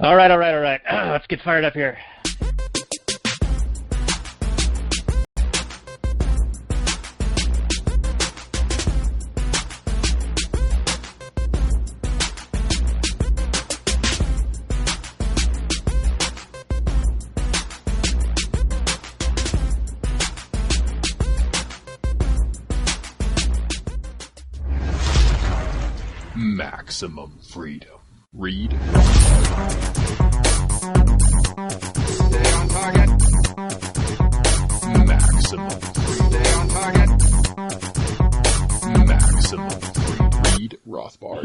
All right. Let's get fired up here. Maximum freedom. Read. Stay on target. Maximum freedom. Stay on target. Maximum freedom. Read Rothbard.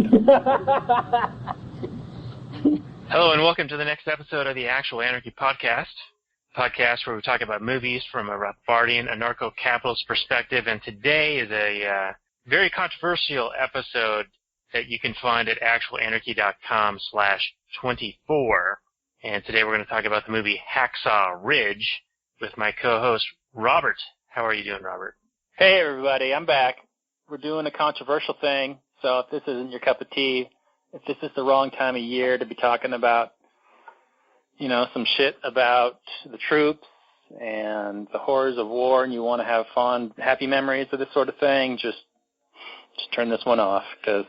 Hello and welcome to the next episode of the Actual Anarchy podcast where we talk about movies from a Rothbardian anarcho-capitalist perspective. And today is a very controversial episode that you can find at actualanarchy.com/24. And today we're going to talk about the movie Hacksaw Ridge with my co-host, Robert. How are you doing, Robert? Hey, everybody. I'm back. We're doing a controversial thing, so if this isn't your cup of tea, if this is the wrong time of year to be talking about, you know, some shit about the troops and the horrors of war and you want to have fun, happy memories of this sort of thing, just turn this one off because,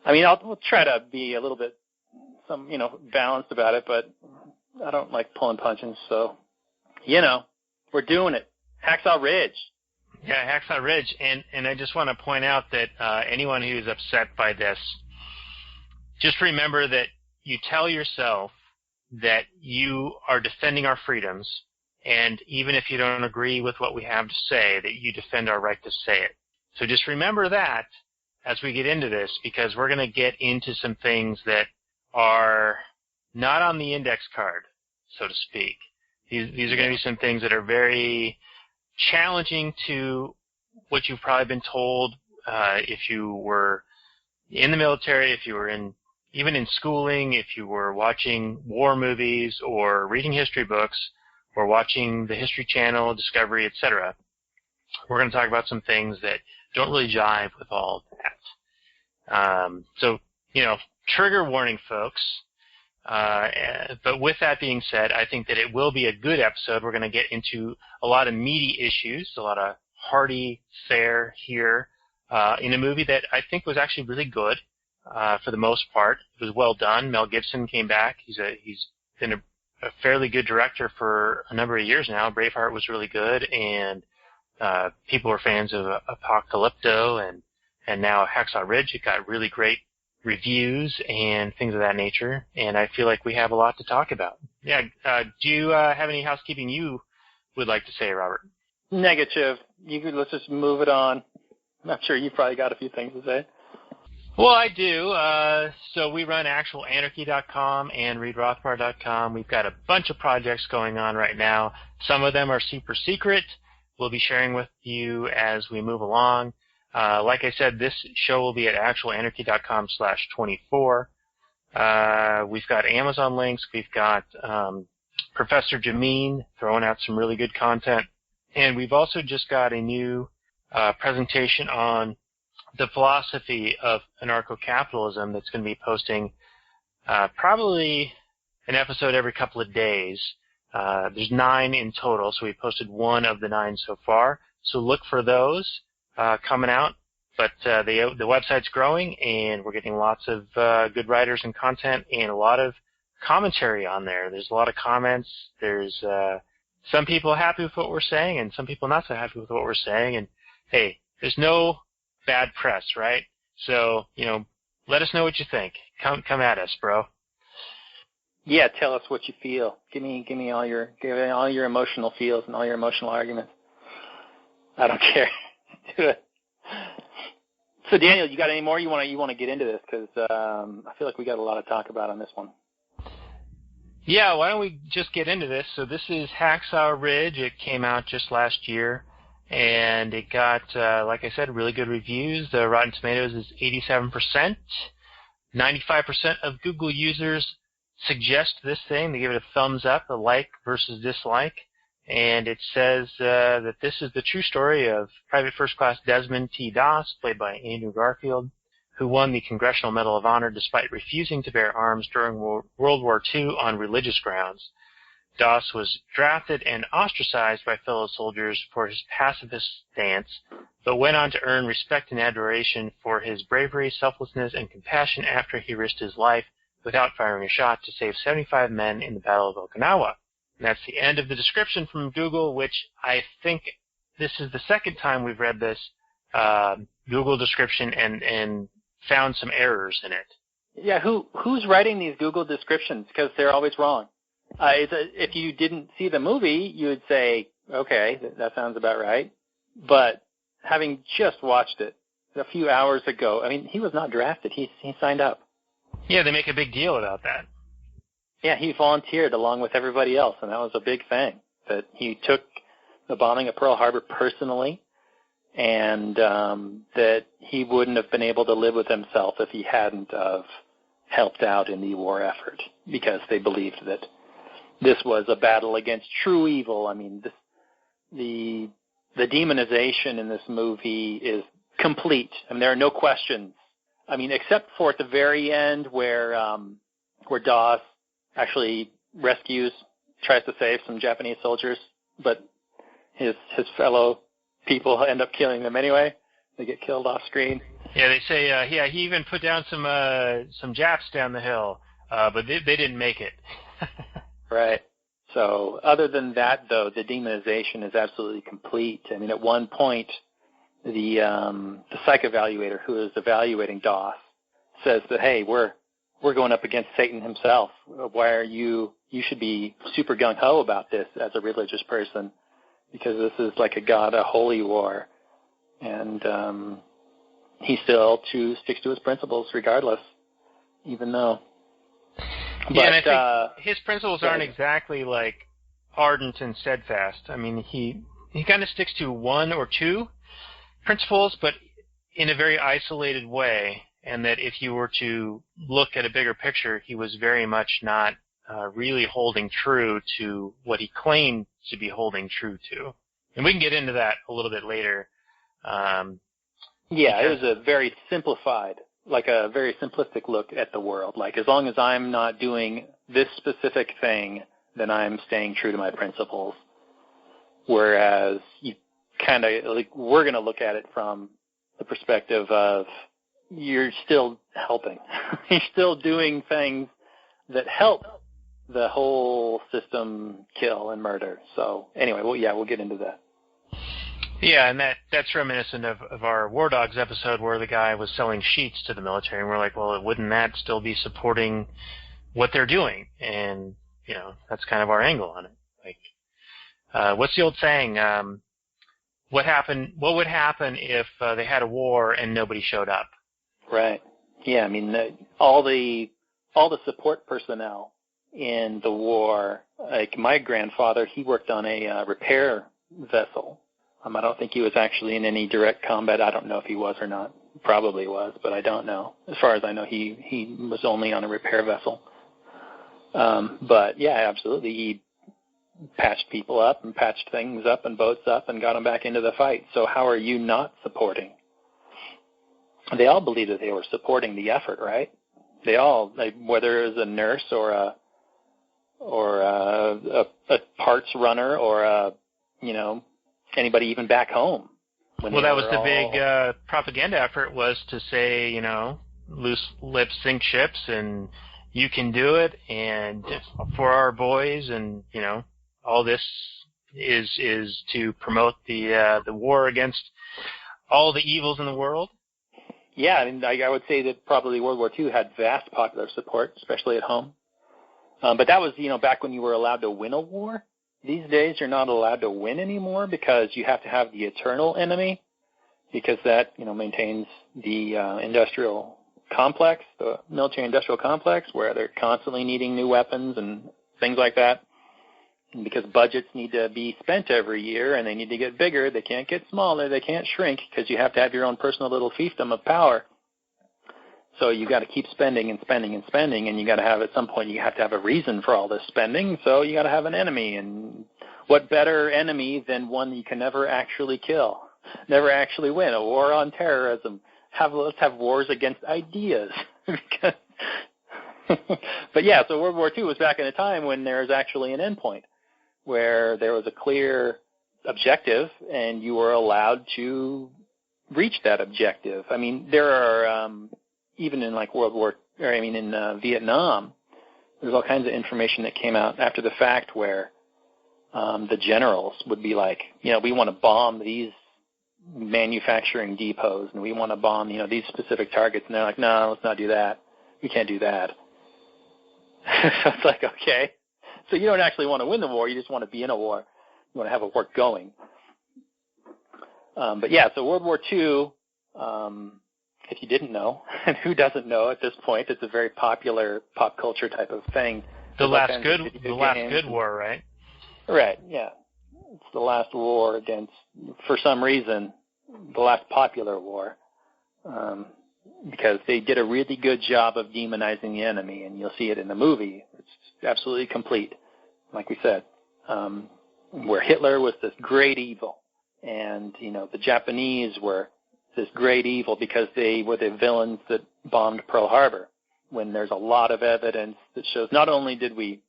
we'll try to be a little bit, balanced about it, but I don't like pulling punches, so, we're doing it. Hacksaw Ridge. Yeah, Hacksaw Ridge, and I just want to point out that anyone who's upset by this, just remember that you tell yourself that you are defending our freedoms, and even if you don't agree with what we have to say, that you defend our right to say it. So just remember that as we get into this, because we're going to get into some things that are not on the index card, so to speak. These are going to be some things that are very challenging to what you've probably been told if you were in the military, if you were even in schooling, if you were watching war movies or reading history books or watching the History Channel, Discovery, etc. We're going to talk about some things that don't really jive with all of that. Trigger warning, folks. But with that being said, I think that it will be a good episode. We're going to get into a lot of meaty issues, a lot of hearty fare here in a movie that I think was actually really good for the most part. It was well done. Mel Gibson came back. He's been a fairly good director for a number of years now. Braveheart was really good, and people were fans of Apocalypto, and now Hacksaw Ridge. It got really great reviews and things of that nature, and I feel like we have a lot to talk about. Yeah, do you have any housekeeping you would like to say, Robert? Negative. Let's just move it on. I'm sure you probably got a few things to say. Well, I do. So we run actualanarchy.com and readrothbard.com. We've got a bunch of projects going on right now. Some of them are super secret. We'll be sharing with you as we move along. Like I said, this show will be at actualanarchy.com/24. We've got Amazon links. We've got Professor Jameen throwing out some really good content. And we've also just got a new presentation on the philosophy of anarcho-capitalism that's going to be posting probably an episode every couple of days. There's 9 in total, so we posted 1 of the 9 so far. So look for those coming out. But the website's growing, and we're getting lots of good writers and content and a lot of commentary on there. There's a lot of comments. There's some people happy with what we're saying and some people not so happy with what we're saying. And, hey, there's no bad press, right? So, let us know what you think. Come at us, bro. Yeah, tell us what you feel. Give me all your emotional feels and all your emotional arguments. I don't care. Do it. So, Daniel, you got any more you want to get into this? Because I feel like we got a lot to talk about on this one. Yeah, why don't we just get into this? So this is Hacksaw Ridge. It came out just last year, and it got, like I said, really good reviews. The Rotten Tomatoes is 87%. 95% of Google users suggest this thing. They give it a thumbs up, a like versus dislike. And it says that this is the true story of Private First Class Desmond T. Doss, played by Andrew Garfield, who won the Congressional Medal of Honor despite refusing to bear arms during World War II on religious grounds. Doss was drafted and ostracized by fellow soldiers for his pacifist stance, but went on to earn respect and adoration for his bravery, selflessness, and compassion after he risked his life without firing a shot to save 75 men in the Battle of Okinawa. And that's the end of the description from Google, which I think this is the second time we've read this Google description and found some errors in it. Yeah, who's writing these Google descriptions? Because they're always wrong. If you didn't see the movie, you would say, okay, that sounds about right. But having just watched it a few hours ago, I mean, he was not drafted. He signed up. Yeah, they make a big deal about that. Yeah, he volunteered along with everybody else, and that was a big thing, that he took the bombing of Pearl Harbor personally, and that he wouldn't have been able to live with himself if he hadn't have helped out in the war effort, because they believed that this was a battle against true evil. I mean, the demonization in this movie is complete. I mean, there are no questions. I mean, except for at the very end where Doss actually tries to save some Japanese soldiers, but his fellow people end up killing them anyway. They get killed off screen. Yeah, they say, he even put down some Japs down the hill, but they didn't make it. Right. So other than that, though, the demonization is absolutely complete. I mean, at one point, the psych evaluator who is evaluating Doss says that, hey, we're going up against Satan himself. Why are you should be super gung-ho about this as a religious person, because this is like a holy war. And he still sticks to his principles regardless, even though. Yeah, and I think his principles aren't exactly like ardent and steadfast. I mean, he kind of sticks to one or two principles, but in a very isolated way, and that if you were to look at a bigger picture, he was very much not really holding true to what he claimed to be holding true to. And we can get into that a little bit later. Yeah, it was a very simplified, like a very simplistic look at the world. Like, as long as I'm not doing this specific thing, then I'm staying true to my principles. Whereas you kind of, like, we're going to look at it from the perspective of you're still helping. You're still doing things that help the whole system kill and murder. So anyway, we'll get into that. Yeah, and that's reminiscent of our War Dogs episode where the guy was selling sheets to the military, and we're like, well, wouldn't that still be supporting what they're doing? And, that's kind of our angle on it. Like, what's the old saying? What would happen if they had a war and nobody showed up? Right. Yeah, I mean, all the support personnel in the war, like my grandfather, he worked on a repair vessel. I don't think he was actually in any direct combat. I don't know if he was or not. Probably was, but I don't know. As far as I know, he was only on a repair vessel. But yeah, absolutely. He patched people up and patched things up and boats up and got them back into the fight. So how are you not supporting? They all believed that they were supporting the effort, right? They all, whether it was a nurse or a parts runner or anybody even back home. Well, that was the big propaganda effort, was to say, loose lips sink ships, and you can do it, and for our boys, and all this is to promote the war against all the evils in the world. Yeah, I mean, I would say that probably World War II had vast popular support, especially at home. But that was, back when you were allowed to win a war. These days, you're not allowed to win anymore because you have to have the eternal enemy, because that, maintains the industrial complex, the military-industrial complex, where they're constantly needing new weapons and things like that. And because budgets need to be spent every year and they need to get bigger, they can't get smaller, they can't shrink, because you have to have your own personal little fiefdom of power. So you got to keep spending and spending and spending, and you got to have, at some point, you have to have a reason for all this spending. So you got to have an enemy, and what better enemy than one you can never actually kill, never actually win? A war on terrorism. let's have wars against ideas. But yeah, so World War II was back in a time when there was actually an endpoint, where there was a clear objective, and you were allowed to reach that objective. I mean, there are even in like in Vietnam, there's all kinds of information that came out after the fact where the generals would be like, we want to bomb these manufacturing depots, and we want to bomb, these specific targets. And they're like, no, let's not do that. We can't do that. So it's like, okay. So you don't actually want to win the war. You just want to be in a war. You want to have a war going. But yeah, so World War II, if you didn't know, and who doesn't know at this point, it's a very popular pop culture type of thing. The last good war, right? Right, yeah. It's the last war against, for some reason, the last popular war, because they did a really good job of demonizing the enemy, and you'll see it in the movie. It's absolutely complete, like we said, where Hitler was this great evil, and, the Japanese were this great evil because they were the villains that bombed Pearl Harbor, when there's a lot of evidence that shows not only did we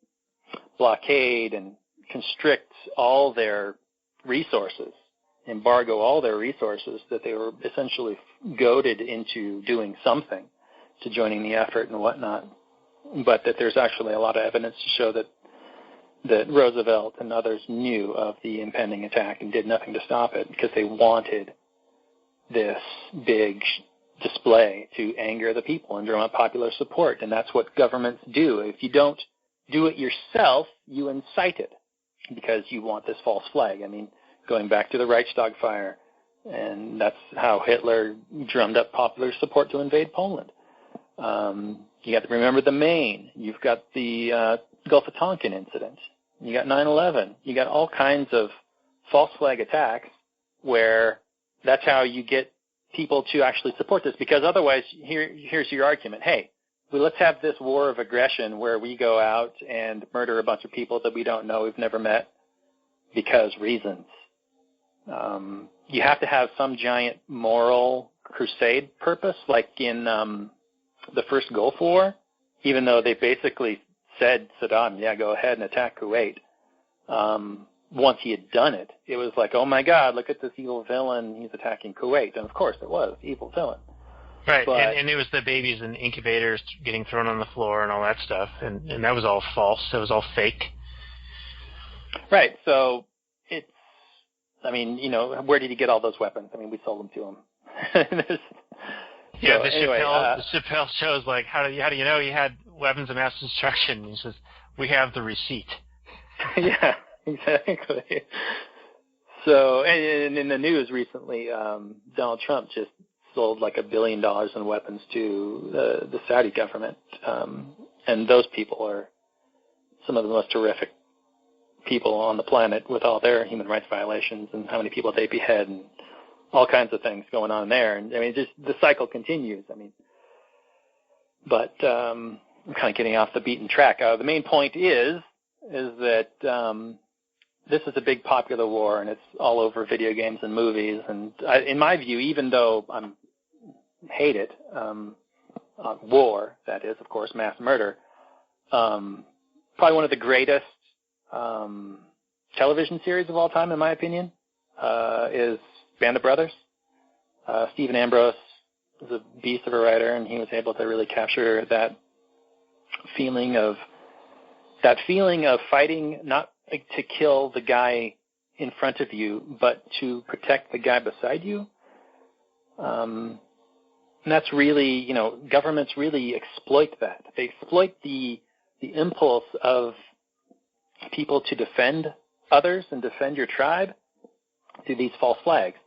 blockade and constrict all their resources, embargo all their resources, that they were essentially goaded into doing something, to joining the effort and whatnot, but that there's actually a lot of evidence to show that Roosevelt and others knew of the impending attack and did nothing to stop it, because they wanted this big display to anger the people and drum up popular support. And that's what governments do. If you don't do it yourself, you incite it, because you want this false flag. I mean, going back to the Reichstag fire, and that's how Hitler drummed up popular support to invade Poland. You got to remember the Maine. You've got the Gulf of Tonkin incident. You got 9/11. You got all kinds of false flag attacks where that's how you get people to actually support this, because otherwise, here's your argument. Hey, let's have this war of aggression where we go out and murder a bunch of people that we don't know, we've never met, because reasons. You have to have some giant moral crusade purpose, like in the first Gulf War, even though they basically said, Saddam, yeah, go ahead and attack Kuwait. Once he had done it, it was like, oh my God, look at this evil villain, he's attacking Kuwait. And of course it was, evil villain. Right, but, and it was the babies in incubators getting thrown on the floor and all that stuff, and that was all false, that was all fake. Right, so it's, I mean, where did he get all those weapons? I mean, we sold them to him. Yeah, the Chappelle show is like, how do you know he had weapons of mass destruction? He says, we have the receipt. Yeah, exactly. So, and in the news recently, Donald Trump just sold like $1 billion in weapons to the Saudi government, and those people are some of the most terrific people on the planet, with all their human rights violations and how many people they behead and all kinds of things going on there. And I mean, just the cycle continues. I mean, but I'm kind of getting off the beaten track. The main point is that this is a big popular war, and it's all over video games and movies. And in my view, even though I hate it, war, that is, of course, mass murder, probably one of the greatest television series of all time, in my opinion, is Band of Brothers. Stephen Ambrose is a beast of a writer, and he was able to really capture that feeling of fighting not to kill the guy in front of you, but to protect the guy beside you. And that's really, governments really exploit that. They exploit the impulse of people to defend others and defend your tribe through these false flags.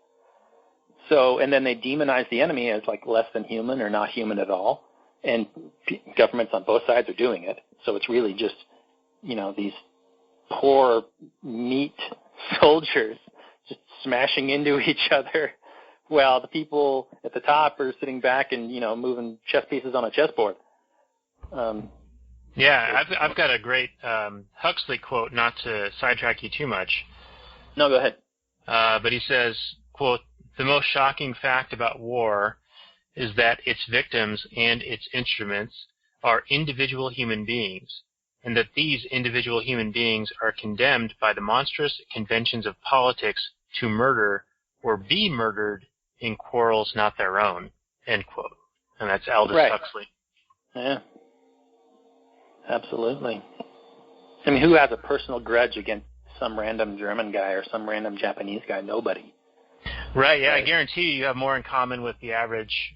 So, and then they demonize the enemy as like less than human or not human at all. And governments on both sides are doing it. So it's really just, these poor meat soldiers just smashing into each other, while the people at the top are sitting back and, moving chess pieces on a chessboard. Yeah, I've got a great Huxley quote, not to sidetrack you too much. No, go ahead. But he says, quote, "The most shocking fact about war is that its victims and its instruments are individual human beings, and that these individual human beings are condemned by the monstrous conventions of politics to murder or be murdered in quarrels not their own, end quote. And that's Aldous Huxley. Yeah. Absolutely. I mean, who has a personal grudge against some random German guy or some random Japanese guy? Nobody. Right, yeah, I guarantee you have more in common with the average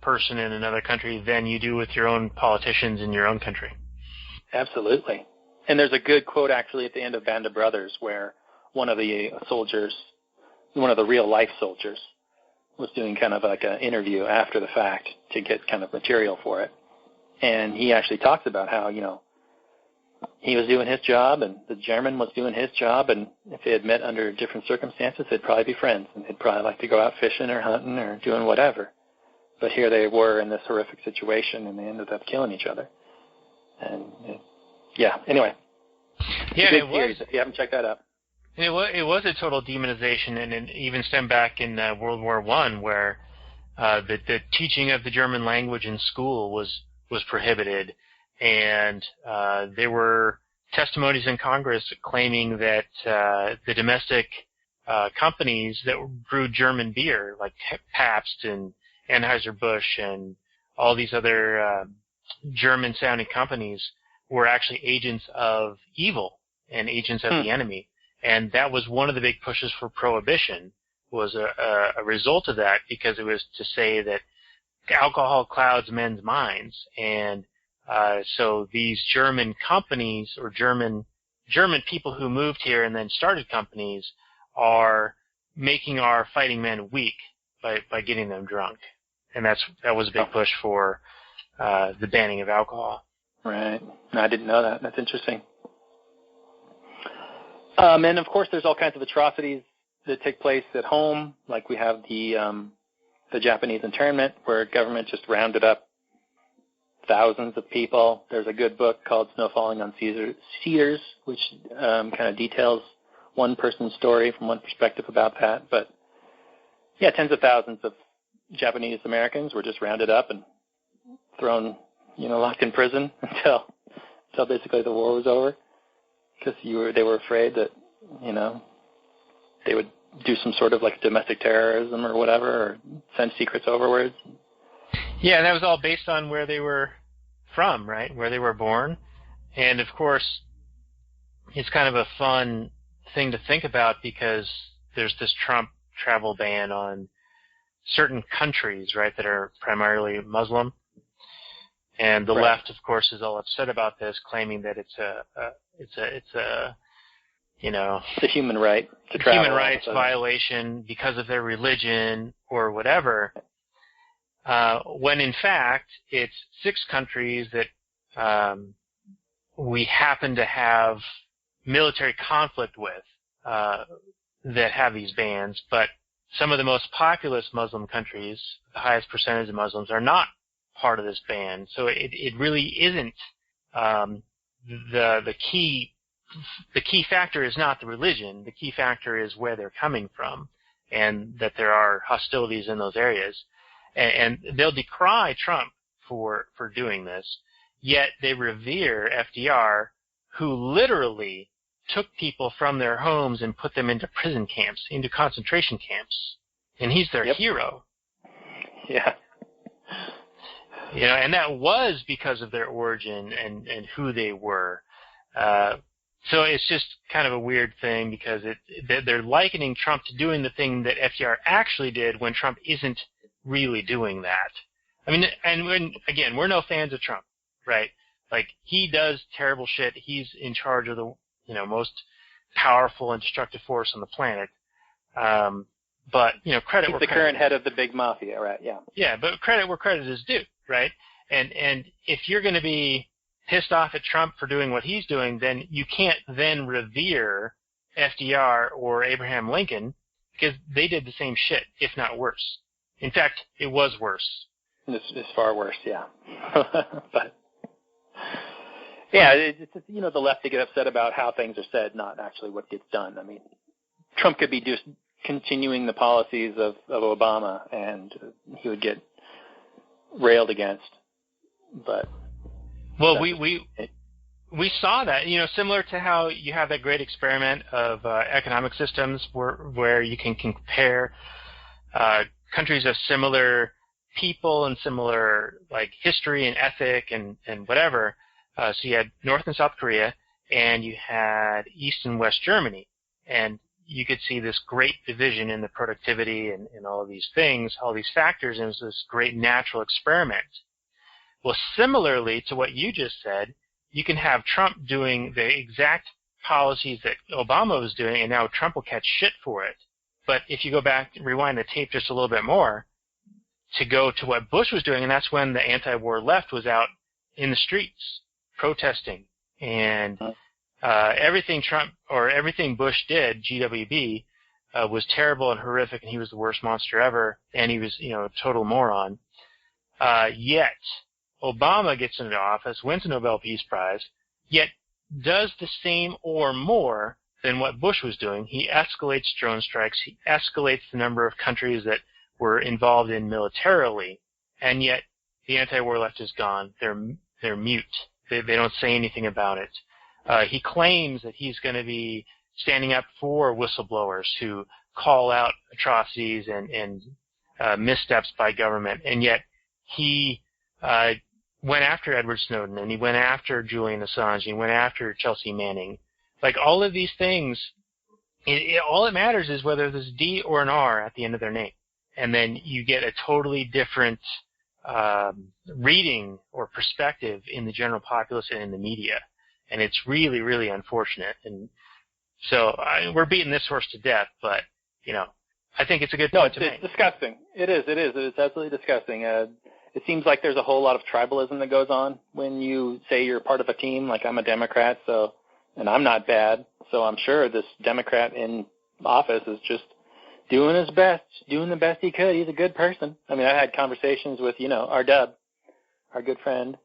person in another country than you do with your own politicians in your own country. Absolutely. And there's a good quote actually at the end of Band of Brothers where one of the soldiers, one of the real-life soldiers, was doing kind of like an interview after the fact to get kind of material for it. And he actually talks about how, you know, he was doing his job and the German was doing his job, and if they had met under different circumstances, they'd probably be friends, and they'd probably like to go out fishing or hunting or doing whatever. But here they were in this horrific situation, and they ended up killing each other. And, yeah, anyway. Yeah, it was. Series, if you haven't checked that out. It was a total demonization, and it even stemmed back in World War I, where the teaching of the German language in school was prohibited, and there were testimonies in Congress claiming that the domestic companies that brewed German beer, like Pabst and Anheuser-Busch and all these other German-sounding companies, were actually agents of evil and agents of the enemy. And that was one of the big pushes for prohibition, was a result of that, because it was to say that alcohol clouds men's minds. And so these German companies, or German people who moved here and then started companies, are making our fighting men weak by getting them drunk. And that was a big push for the banning of alcohol. Right. No, I didn't know that. That's interesting. And of course, there's all kinds of atrocities that take place at home. Like we have the Japanese internment, where government just rounded up thousands of people. There's a good book called Snow Falling on Cedars, which kind of details one person's story from one perspective about that. But yeah, tens of thousands of Japanese Americans were just rounded up and thrown, locked in prison until basically the war was over, because they were afraid that, they would do some sort of like domestic terrorism or whatever, or send secrets overwards. Yeah, and that was all based on where they were from, right? Where they were born. And of course, it's kind of a fun thing to think about, because there's this Trump travel ban on certain countries, right, that are primarily Muslim. And the left, of course, is all upset about this, claiming that it's a human right to travel. Human rights violation because of their religion or whatever. When in fact it's 6 countries that we happen to have military conflict with that have these bans, but some of the most populous Muslim countries, the highest percentage of Muslims, are not part of this ban. So it really isn't the key. The key factor is not the religion. The key factor is where they're coming from, and that there are hostilities in those areas. And they'll decry Trump for doing this, yet they revere FDR, who literally took people from their homes and put them into prison camps, into concentration camps. And he's their hero. Yeah. And that was because of their origin and who they were. So it's just kind of a weird thing, because they're likening Trump to doing the thing that FDR actually did, when Trump isn't really doing that. I mean, and again, we're no fans of Trump, right? Like, he does terrible shit. He's in charge of the most powerful and destructive force on the planet. But credit. He's the current head of the big mafia, right? Yeah. Yeah, but credit where credit is due, right? And if you're going to be pissed off at Trump for doing what he's doing, then you can't then revere FDR or Abraham Lincoln, because they did the same shit, if not worse. In fact, it was worse. It's far worse, yeah. But yeah, it's the left, to get upset about how things are said, not actually what gets done. I mean, Trump could be just continuing the policies of Obama, and he would get railed against. But well, we saw that, similar to how you have that great experiment of economic systems where you can compare countries of similar people and similar like history and ethic and whatever. So you had North and South Korea, and you had East and West Germany, and you could see this great division in the productivity and all of these things, all these factors, and it was this great natural experiment. Well, similarly to what you just said, you can have Trump doing the exact policies that Obama was doing, and now Trump will catch shit for it. But if you go back, rewind the tape just a little bit more, to go to what Bush was doing, and that's when the anti-war left was out in the streets protesting, and everything Bush did, GWB, was terrible and horrific, and he was the worst monster ever, and he was, a total moron. Yet Obama gets into office, wins the Nobel Peace Prize, yet does the same or more than what Bush was doing. He escalates drone strikes. He escalates the number of countries that were involved in militarily, and yet the anti-war left is gone. They're mute. They don't say anything about it. He claims that he's going to be standing up for whistleblowers who call out atrocities and missteps by government, and yet he went after Edward Snowden, and he went after Julian Assange, and he went after Chelsea Manning. Like, all of these things, all it matters is whether there's a D or an R at the end of their name. And then you get a totally different reading or perspective in the general populace and in the media. And it's really, really unfortunate. And so we're beating this horse to death, but, I think it's a good point to make. It's disgusting. It is. It's absolutely disgusting. It seems like there's a whole lot of tribalism that goes on when you say you're part of a team. Like, I'm a Democrat, and I'm not bad, so I'm sure this Democrat in office is just doing his best, doing the best he could. He's a good person. I mean, I had conversations with, our Dub, our good friend,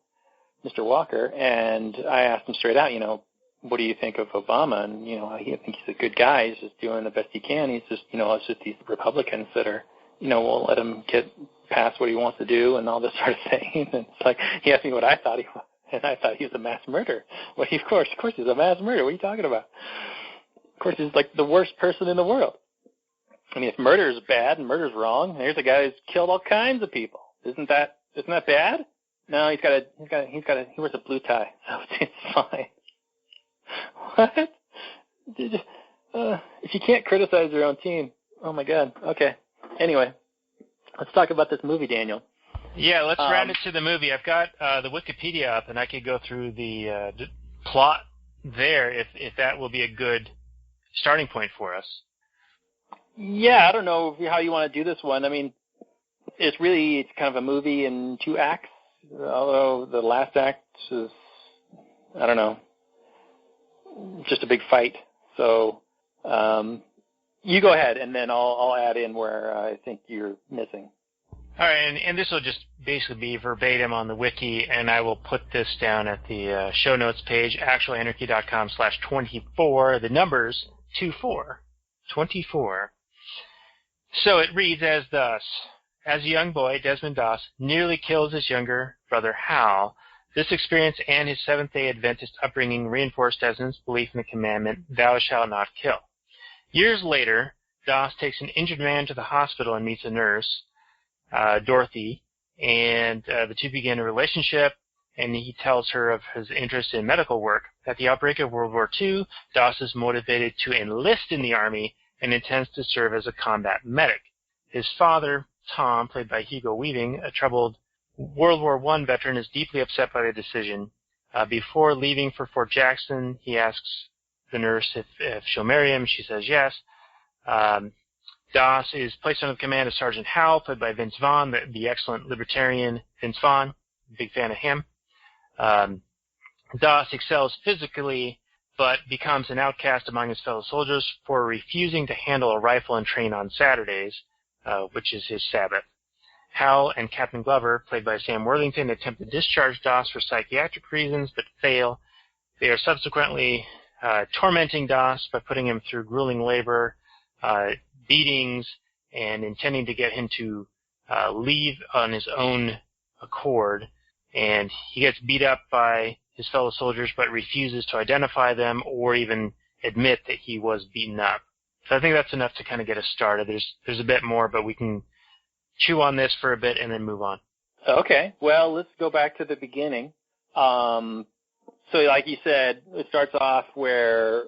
Mr. Walker, and I asked him straight out, what do you think of Obama? And, I think he's a good guy. He's just doing the best he can. He's just, it's just these Republicans that are, won't let him get past what he wants to do and all this sort of thing. And it's like, he asked me what I thought he was, and I thought he was a mass murderer. Well, of course he's a mass murderer. What are you talking about? Of course, he's like the worst person in the world. I mean, if murder is bad and murder is wrong, here's a guy who's killed all kinds of people. Isn't that bad? No, he wears a blue tie, so it's fine. What? If you can't criticize your own team, oh my God. Okay. Anyway, let's talk about this movie, Daniel. Yeah, let's round it to the movie. I've got the Wikipedia up, and I could go through the plot there if that will be a good starting point for us. Yeah, I don't know how you want to do this one. I mean, it's kind of a movie in 2 acts, although the last act is, I don't know, just a big fight. So you go ahead, and then I'll add in where I think you're missing. All right, and this will just basically be verbatim on the wiki, and I will put this down at the show notes page, actualanarchy.com/24, the numbers 24. So it reads as thus: as a young boy, Desmond Doss nearly kills his younger brother Hal. This experience and his Seventh-day Adventist upbringing reinforced Desmond's belief in the commandment, "Thou shalt not kill." Years later, Doss takes an injured man to the hospital and meets a nurse, Dorothy, and the two begin a relationship, and he tells her of his interest in medical work. At the outbreak of World War II, Doss is motivated to enlist in the Army and intends to serve as a combat medic. His father, Tom, played by Hugo Weaving, a troubled World War I veteran, is deeply upset by the decision. Before leaving for Fort Jackson, he asks the nurse if she'll marry him. She says yes. Doss is placed under the command of Sergeant Howell, played by Vince Vaughn, the excellent libertarian Vince Vaughn. Big fan of him. Doss excels physically, but becomes an outcast among his fellow soldiers for refusing to handle a rifle and train on Saturdays, which is his Sabbath. Howell and Captain Glover, played by Sam Worthington, attempt to discharge Doss for psychiatric reasons, but fail. They are subsequently tormenting Doss by putting him through grueling labor, beatings, and intending to get him to leave on his own accord, and he gets beat up by his fellow soldiers but refuses to identify them or even admit that he was beaten up. So I think that's enough to kind of get us started. There's a bit more, but we can chew on this for a bit and then move on. Okay. Well, let's go back to the beginning. So like you said, it starts off where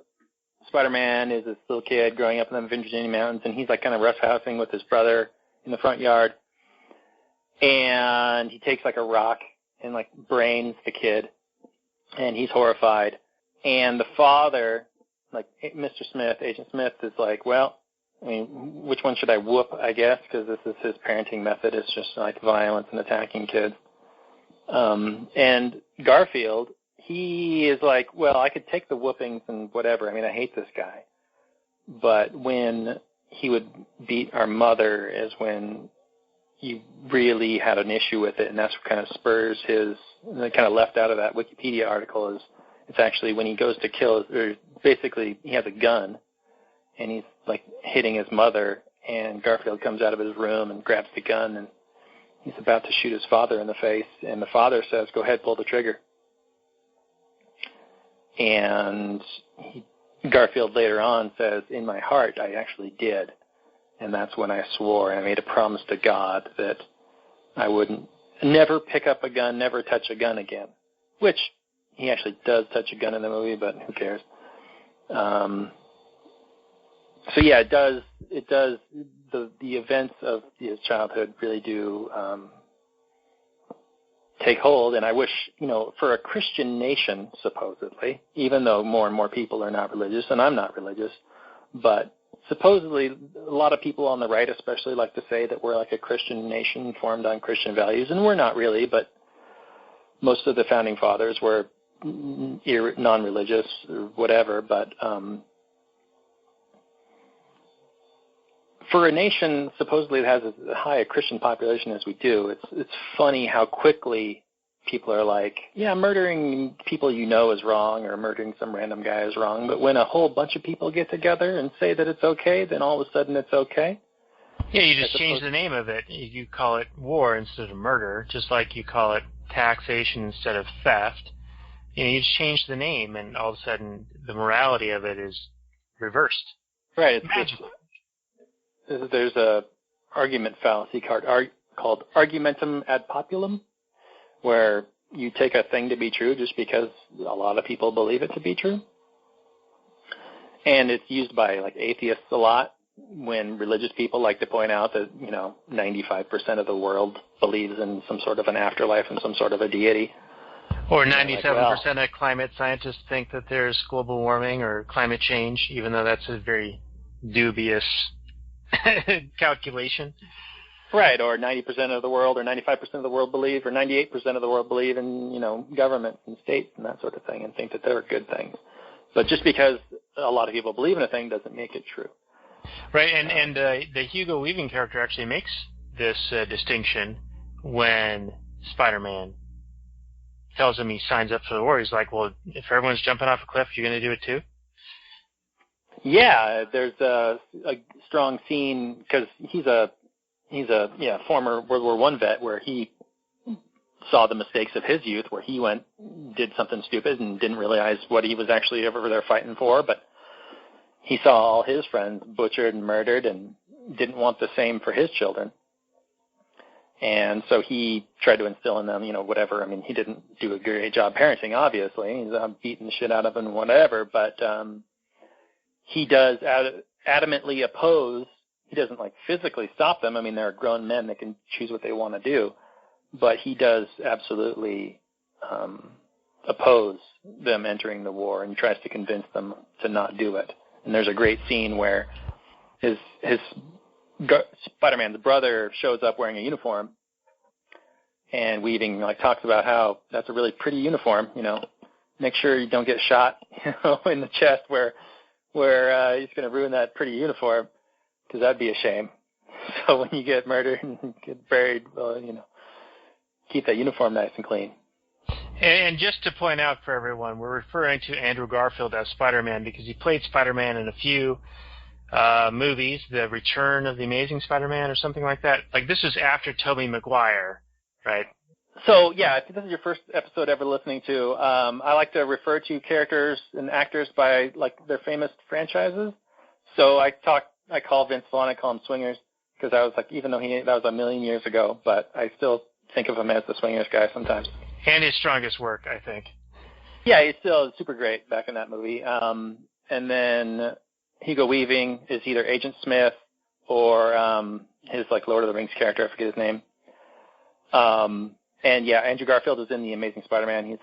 Spider-Man is this little kid growing up in the Virginia mountains, and he's like kind of roughhousing with his brother in the front yard. And he takes like a rock and like brains the kid, and he's horrified. And the father, like Mr. Smith, Agent Smith, is like, well, I mean, which one should I whoop, I guess, because this is his parenting method. It's just like violence and attacking kids. And Garfield, he is like, well, I could take the whoopings and whatever. I mean, I hate this guy. But when he would beat our mother is when he really had an issue with it, and that's what kind of spurs his, kind of left out of that Wikipedia article is it's actually when he goes to kill, or basically he has a gun, and he's like hitting his mother, and Garfield comes out of his room and grabs the gun, and he's about to shoot his father in the face, and the father says, go ahead, pull the trigger. And Garfield later on says, in my heart, I actually did. And that's when I swore, and I made a promise to God that I wouldn't never pick up a gun, never touch a gun again, which he actually does touch a gun in the movie, but who cares? So yeah, it does, the events of his childhood really do take hold, and I wish, for a Christian nation, supposedly, even though more and more people are not religious, and I'm not religious, but supposedly a lot of people on the right especially like to say that we're like a Christian nation formed on Christian values, and we're not really, but most of the founding fathers were non-religious or whatever, but for a nation supposedly that has as high a Christian population as we do, it's funny how quickly people are like, yeah, murdering people is wrong, or murdering some random guy is wrong, but when a whole bunch of people get together and say that it's okay, then all of a sudden it's okay. Yeah, you just change the name of it. You call it war instead of murder, just like you call it taxation instead of theft. You just change the name, and all of a sudden the morality of it is reversed. Right. It's magical. There's a argument fallacy called argumentum ad populum, where you take a thing to be true just because a lot of people believe it to be true. And it's used by like atheists a lot when religious people like to point out that, 95% of the world believes in some sort of an afterlife and some sort of a deity. Or 97% of climate scientists think that there's global warming or climate change, even though that's a very dubious calculation. Right, or 90% of the world, or 95% of the world believe, or 98% of the world believe in, government and states and that sort of thing, and think that they're good things. But just because a lot of people believe in a thing doesn't make it true. Right, and the Hugo Weaving character actually makes this distinction when Spider-Man tells him he signs up for the war. He's like, well, if everyone's jumping off a cliff, you're going to do it too? Yeah, there's a strong scene, because he's a former World War I vet, where he saw the mistakes of his youth, where he did something stupid and didn't realize what he was actually ever there fighting for, but he saw all his friends butchered and murdered and didn't want the same for his children. And so he tried to instill in them, whatever. I mean, he didn't do a great job parenting, obviously. He's beating the shit out of them and whatever, but he does adamantly oppose. He doesn't physically stop them. I mean, they're grown men that can choose what they want to do, but he does absolutely oppose them entering the war, and he tries to convince them to not do it. And there's a great scene where his Spider-Man's brother shows up wearing a uniform, and Weaving talks about how that's a really pretty uniform. Make sure you don't get shot, in the chest where he's going to ruin that pretty uniform, because that'd be a shame. So when you get murdered and get buried, well, keep that uniform nice and clean. And just to point out for everyone, we're referring to Andrew Garfield as Spider-Man because he played Spider-Man in a few movies, The Return of the Amazing Spider-Man or something like that. This is after Tobey Maguire, right? So, yeah, if this is your first episode ever listening to, I like to refer to characters and actors by, like, their famous franchises. So I call Vince Vaughn, I call him Swingers, because I was like, even though that was a million years ago, but I still think of him as the Swingers guy sometimes. And his strongest work, I think. Yeah, he's still super great back in that movie. And then Hugo Weaving is either Agent Smith or his, like, Lord of the Rings character, I forget his name. And yeah, Andrew Garfield is in The Amazing Spider-Man.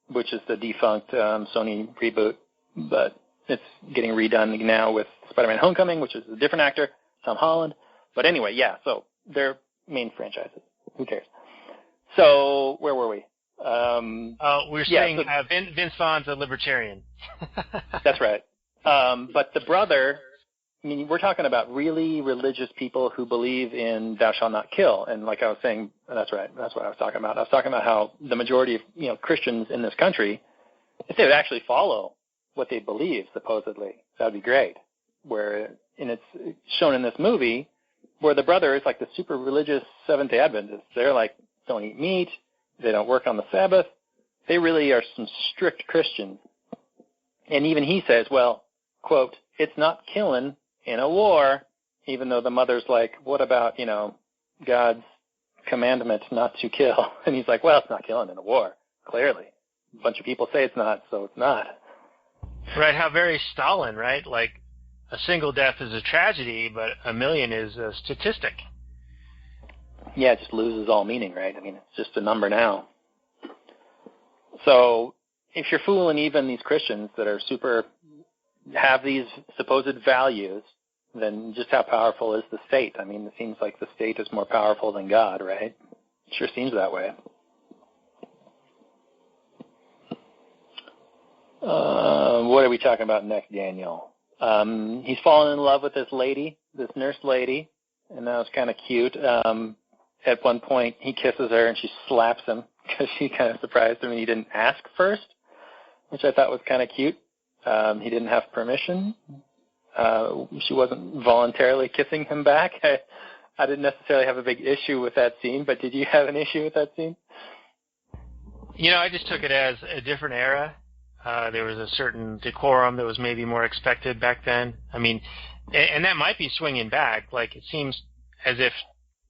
Which is the defunct Sony reboot, but it's getting redone now with Spider-Man Homecoming, which is a different actor, Tom Holland. But anyway, yeah, so they're main franchises. Who cares? So where were we? We're saying Vince Vaughn's a libertarian. That's right. But the brother, I mean, we're talking about really religious people who believe in thou shalt not kill. And like I was saying, that's right, that's what I was talking about. I was talking about how the majority of Christians in this country, if they would actually follow what they believe, supposedly, that would be great. And it's shown in this movie where the brother is like the super religious Seventh-day Adventists. They're like, don't eat meat, they don't work on the Sabbath. They really are some strict Christians. And even he says, well, quote, it's not killing in a war, even though the mother's like, what about, God's commandment not to kill? And he's like, well, it's not killing in a war, clearly. A bunch of people say it's not, so it's not. Right, how very Stalin, right? Like, a single death is a tragedy, but a million is a statistic. Yeah, it just loses all meaning, right? I mean, it's just a number now. So if you're fooling even these Christians that are have these supposed values, then just how powerful is the state? I mean, it seems like the state is more powerful than God, right? It sure seems that way. What are we talking about next, Daniel? He's fallen in love with this nurse lady, and that was kind of cute. At one point, he kisses her, and she slaps him because she kind of surprised him, and he didn't ask first, which I thought was kind of cute. He didn't have permission. She wasn't voluntarily kissing him back. I didn't necessarily have a big issue with that scene, but did you have an issue with that scene? I just took it as a different era. There was a certain decorum that was maybe more expected back then. I mean, and that might be swinging back. Like, it seems as if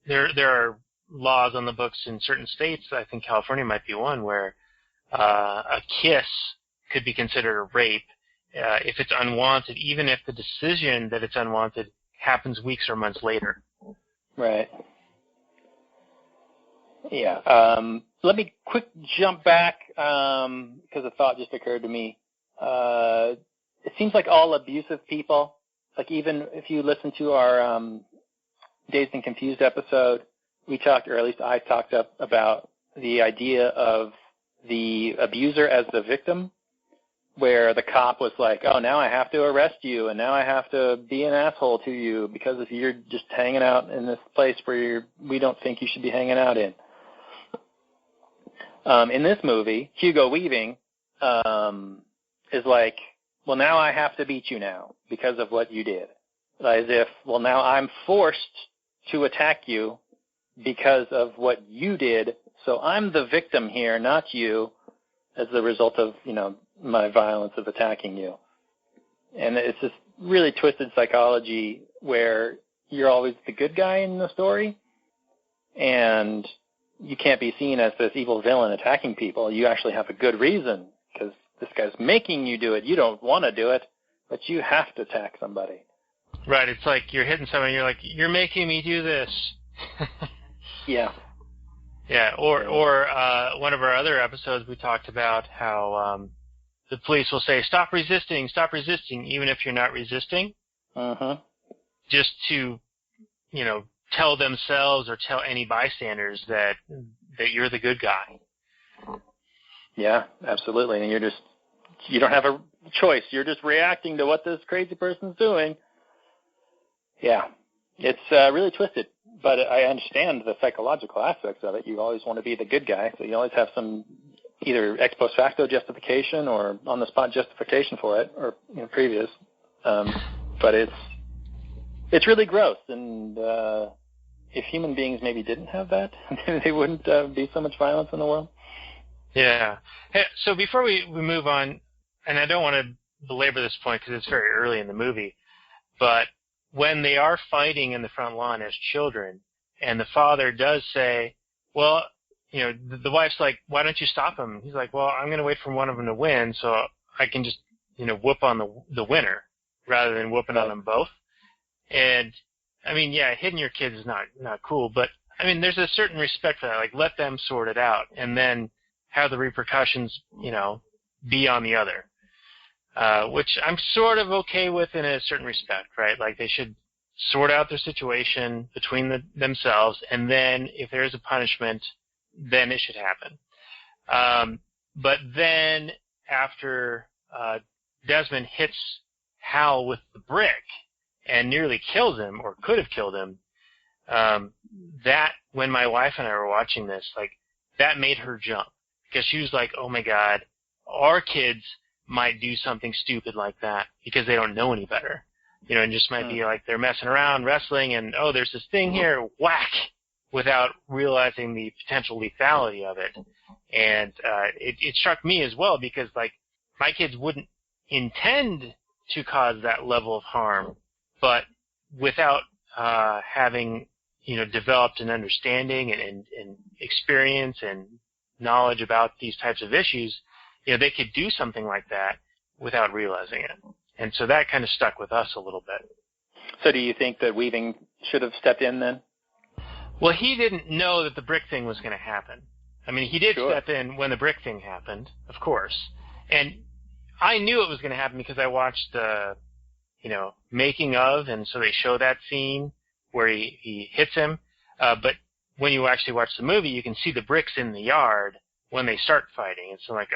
there are laws on the books in certain states. I think California might be one where a kiss could be considered a rape if it's unwanted, even if the decision that it's unwanted happens weeks or months later. Right. Yeah. Let me quick jump back because a thought just occurred to me. It seems like all abusive people, like even if you listen to our Dazed and Confused episode, we talked, or at least I talked about the idea of the abuser as the victim, where the cop was like, oh, now I have to arrest you, and now I have to be an asshole to you because if you're just hanging out in this place where we don't think you should be hanging out in. In this movie, Hugo Weaving is like, well, now I have to beat you now because of what you did. As if, well, now I'm forced to attack you because of what you did, so I'm the victim here, not you, as the result of, my violence of attacking you. And it's this really twisted psychology where you're always the good guy in the story, and you can't be seen as this evil villain attacking people. You actually have a good reason, because this guy's making you do it. You don't want to do it, but you have to attack somebody. Right, it's like you're hitting someone, you're like, you're making me do this. Yeah. Yeah, or one of our other episodes we talked about how the police will say, stop resisting, even if you're not resisting. Uh-huh. Just to, tell themselves or tell any bystanders that you're the good guy. Yeah, absolutely. And you don't have a choice. You're just reacting to what this crazy person's doing. Yeah. It's really twisted, but I understand the psychological aspects of it. You always want to be the good guy, so you always have some either ex post facto justification or on-the-spot justification for it, or previous. But it's really gross, and if human beings maybe didn't have that, there wouldn't be so much violence in the world. Yeah. Hey, so before we move on, and I don't want to belabor this point because it's very early in the movie, but when they are fighting in the front lawn as children, and the father does say, well, you know, the wife's like, why don't you stop him? He's like, well, I'm going to wait for one of them to win so I can just, you know, whoop on the winner rather than whooping on them both. And, I mean, yeah, hitting your kids is not cool, but, I mean, there's a certain respect for that. Like, let them sort it out and then have the repercussions, you know, be on the other, which I'm sort of okay with in a certain respect, right? Like, they should sort out their situation between themselves, and then if there's a punishment, then it should happen. But then after Desmond hits Hal with the brick and nearly kills him, or could have killed him, that, when my wife and I were watching this, like, that made her jump. Because she was like, oh my God, our kids might do something stupid like that because they don't know any better. You know, and just might be like they're messing around, wrestling, and, oh, there's this thing here, whack, without realizing the potential lethality of it. And it struck me as well because, like, my kids wouldn't intend to cause that level of harm, but without having, you know, developed an understanding and experience and knowledge about these types of issues, you know, they could do something like that without realizing it. And so that kind of stuck with us a little bit. So do you think that Weaving should have stepped in then? Well, he didn't know that the brick thing was going to happen. I mean, he did step in when the brick thing happened, of course. And I knew it was going to happen because I watched the, you know, making of, and so they show that scene where he hits him. But when you actually watch the movie, you can see the bricks in the yard when they start fighting. And so, like,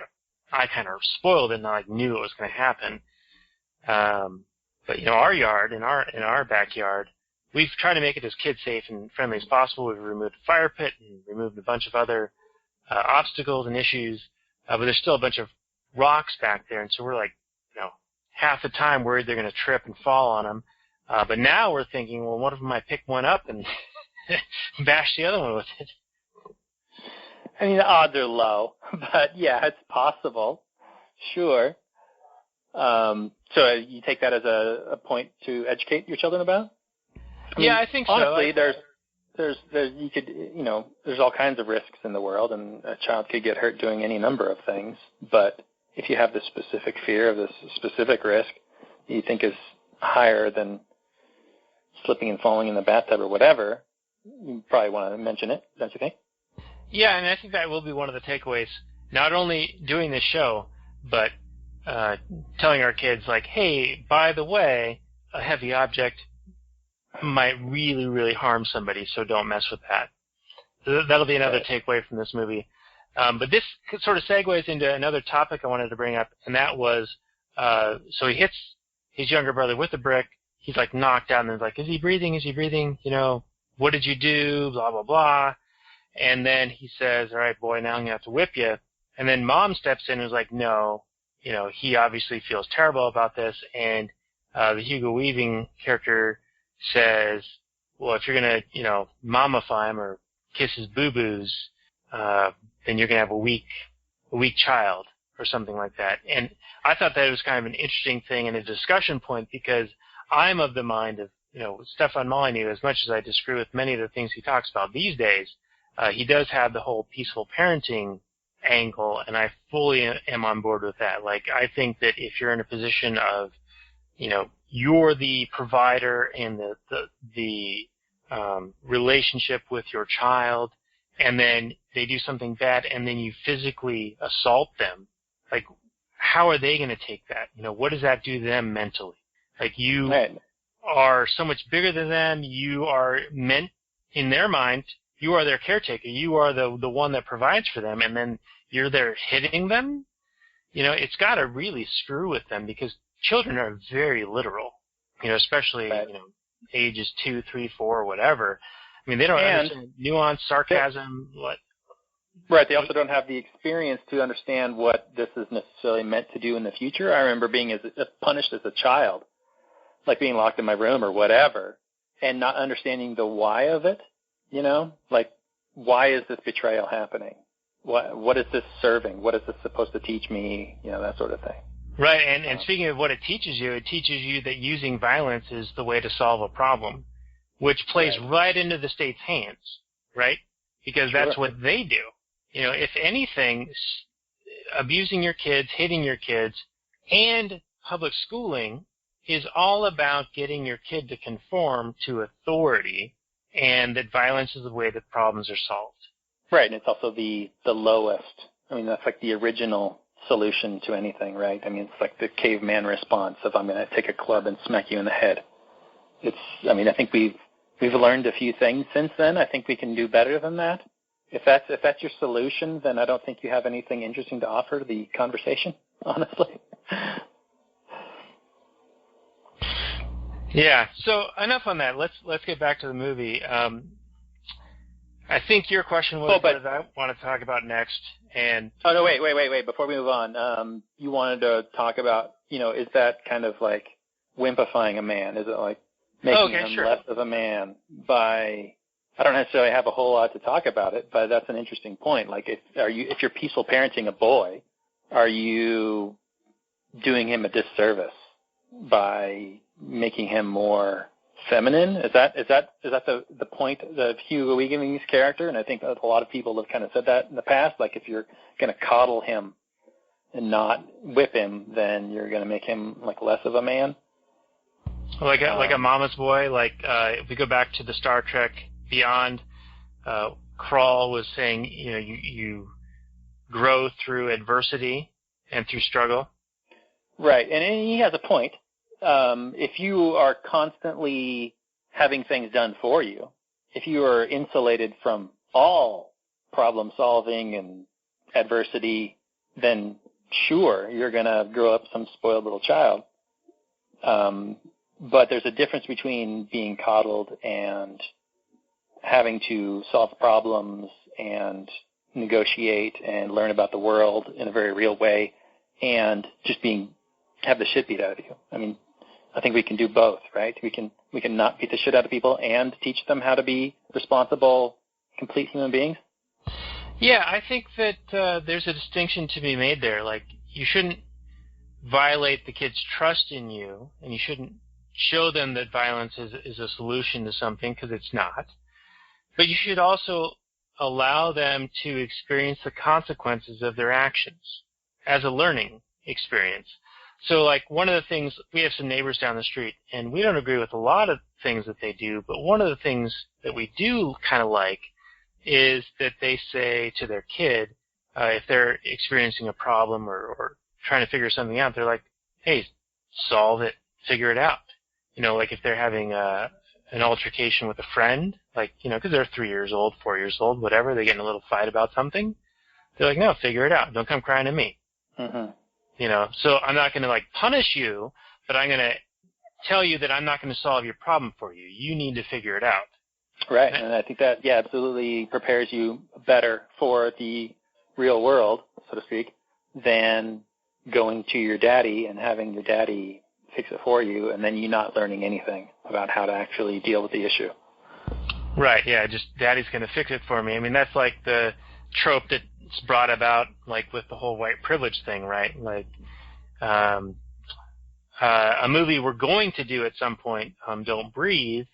I kind of spoiled it and I, like, knew it was going to happen. But, you know, our yard, in our backyard, we've tried to make it as kid-safe and friendly as possible. We've removed a fire pit and removed a bunch of other obstacles and issues, but there's still a bunch of rocks back there, and so we're, like, you know, half the time worried they're going to trip and fall on them. But now we're thinking, well, what if I pick one up and bash the other one with it? I mean, the odds are low, but yeah, it's possible. Sure. So you take that as a point to educate your children about? I mean, I think so. Honestly, there's all kinds of risks in the world, and a child could get hurt doing any number of things. But if you have the specific fear of this specific risk that you think is higher than slipping and falling in the bathtub or whatever, you probably want to mention it, don't you think? Yeah, and I think that will be one of the takeaways. Not only doing this show, but telling our kids, like, hey, by the way, a heavy object might really, really harm somebody, so don't mess with that. So that'll be another takeaway from this movie. But this sort of segues into another topic I wanted to bring up, and that was, so he hits his younger brother with a brick. He's, like, knocked out, and he's like, is he breathing? Is he breathing? You know, what did you do? Blah, blah, blah. And then he says, all right, boy, now I'm going to have to whip you. And then Mom steps in and is like, no, you know, he obviously feels terrible about this. And the Hugo Weaving character says, well, if you're going to, you know, mommify him or kiss his boo-boos, then you're going to have a weak child or something like that. And I thought that was kind of an interesting thing and a discussion point because I'm of the mind of, you know, Stefan Molyneux, as much as I disagree with many of the things he talks about these days, he does have the whole peaceful parenting angle, and I fully am on board with that. Like, I think that if you're in a position of, you know, you're the provider and the relationship with your child, and then they do something bad, and then you physically assault them, like, how are they going to take that? You know, what does that do to them mentally? Like, you are so much bigger than them. You are meant, in their mind, you are their caretaker. You are the one that provides for them, and then you're there hitting them. You know, it's got to really screw with them because children are very literal. You know, especially you know, ages 2, 3, 4, whatever. I mean, they don't understand nuance, sarcasm. Right. They also don't have the experience to understand what this is necessarily meant to do in the future. I remember being punished as a child, like being locked in my room or whatever, and not understanding the why of it. You know, like, why is this betrayal happening? What is this serving? What is this supposed to teach me? You know, that sort of thing. Right, and speaking of what it teaches you that using violence is the way to solve a problem, which plays right into the state's hands, right? Because that's what they do. You know, if anything, abusing your kids, hitting your kids, and public schooling is all about getting your kid to conform to authority, and that violence is the way that problems are solved. Right, and it's also the lowest. I mean, that's like the original solution to anything, right? I mean, it's like the caveman response of, I'm going to take a club and smack you in the head. I think we've learned a few things since then. I think we can do better than that. If that's your solution, then I don't think you have anything interesting to offer the conversation, honestly. Yeah. So enough on that. Let's get back to the movie. I think your question was what I want to talk about next. And oh no, wait. Before we move on, you wanted to talk about, you know, is that kind of like wimpifying a man? Is it like making him less of a man by? I don't necessarily have a whole lot to talk about it, but that's an interesting point. Like, if you're peaceful parenting a boy, are you doing him a disservice by making him more feminine? Is that the point of Hugo Weaving's character? And I think that a lot of people have kind of said that in the past. Like, if you're going to coddle him and not whip him, then you're going to make him like less of a man. Like a mama's boy. Like if we go back to the Star Trek Beyond, Krall was saying, you know, you grow through adversity and through struggle. Right, and he has a point. If you are constantly having things done for you, if you are insulated from all problem solving and adversity, then sure, you're going to grow up some spoiled little child. But there's a difference between being coddled and having to solve problems and negotiate and learn about the world in a very real way, and just have the shit beat out of you. I mean, I think we can do both, right? We can not beat the shit out of people and teach them how to be responsible, complete human beings. Yeah, I think that there's a distinction to be made there. Like, you shouldn't violate the kid's trust in you, and you shouldn't show them that violence is a solution to something, because it's not. But you should also allow them to experience the consequences of their actions as a learning experience. So, like, one of the things, we have some neighbors down the street, and we don't agree with a lot of things that they do, but one of the things that we do kind of like is that they say to their kid, if they're experiencing a problem or trying to figure something out, they're like, hey, solve it, figure it out. You know, like if they're having an altercation with a friend, like, you know, because they're 3 years old, 4 years old, whatever, they get in a little fight about something, they're like, no, figure it out. Don't come crying to me. Mm-hmm. You know, so I'm not going to, like, punish you, but I'm going to tell you that I'm not going to solve your problem for you. You need to figure it out. Right, and I think that, yeah, absolutely prepares you better for the real world, so to speak, than going to your daddy and having your daddy fix it for you, and then you not learning anything about how to actually deal with the issue. Right, yeah, just daddy's going to fix it for me. I mean, that's like the trope that's brought about, like, with the whole white privilege thing, right? Like, a movie we're going to do at some point, Don't Breathe,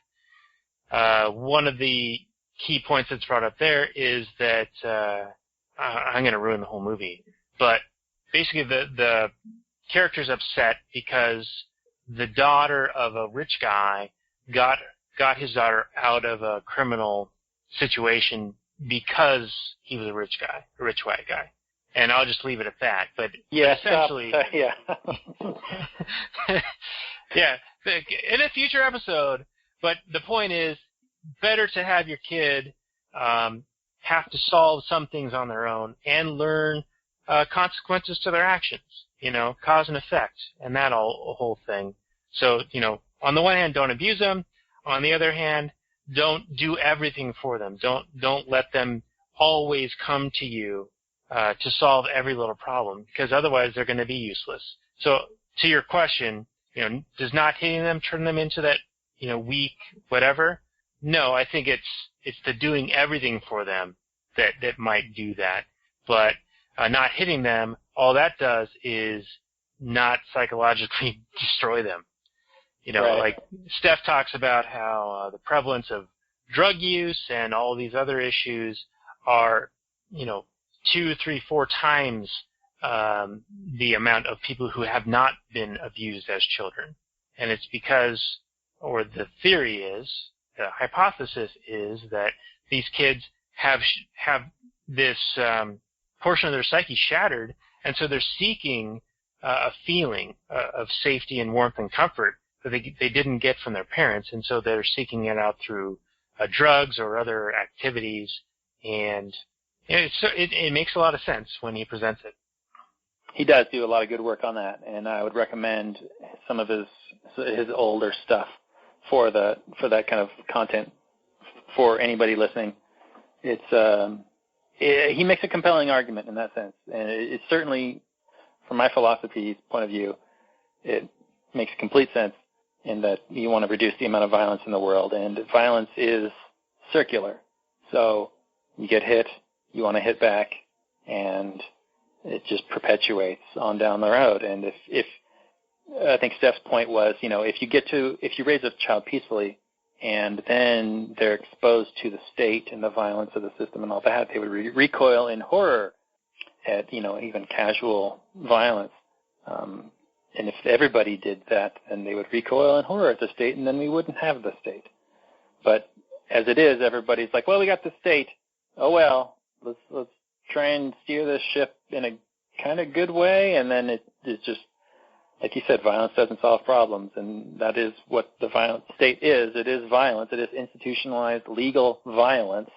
one of the key points that's brought up there is that, I'm going to ruin the whole movie, but basically the character's upset because the daughter of a rich guy got his daughter out of a criminal situation because he was a rich white guy. And I'll just leave it at that. But yeah, essentially, yeah. yeah, in a future episode. But the point is, better to have your kid have to solve some things on their own and learn consequences to their actions. You know, cause and effect, and that whole thing. So, you know, on the one hand, don't abuse them. On the other hand, don't do everything for them. Don't let them always come to you to solve every little problem, because otherwise they're going to be useless. So, to your question, you know, does not hitting them turn them into that, you know, weak whatever? No, I think it's the doing everything for them that might do that. But not hitting them, all that does is not psychologically destroy them. You know, Right. like Steph talks about how the prevalence of drug use and all these other issues are, 2, 3, 4 times the amount of people who have not been abused as children. And it's because, or the theory is, the hypothesis is that these kids have this portion of their psyche shattered, and so they're seeking a feeling of safety and warmth and comfort that they didn't get from their parents, and so they're seeking it out through drugs or other activities, and it makes a lot of sense when he presents it. He does do a lot of good work on that, and I would recommend some of his older stuff for that kind of content for anybody listening. He makes a compelling argument in that sense, and it's certainly, from my philosophy's point of view, it makes complete sense in that you want to reduce the amount of violence in the world, and violence is circular. So you get hit, you want to hit back, and it just perpetuates on down the road. And if I think Steph's point was, if you raise a child peacefully and then they're exposed to the state and the violence of the system and all that, they would recoil in horror at, even casual violence. And if everybody did that, then they would recoil in horror at the state, and then we wouldn't have the state. But as it is, everybody's like, well, we got the state. Oh, well, let's try and steer this ship in a kind of good way, and then it's just, like you said, violence doesn't solve problems, and that is what the violent state is. It is violence. It is institutionalized legal violence,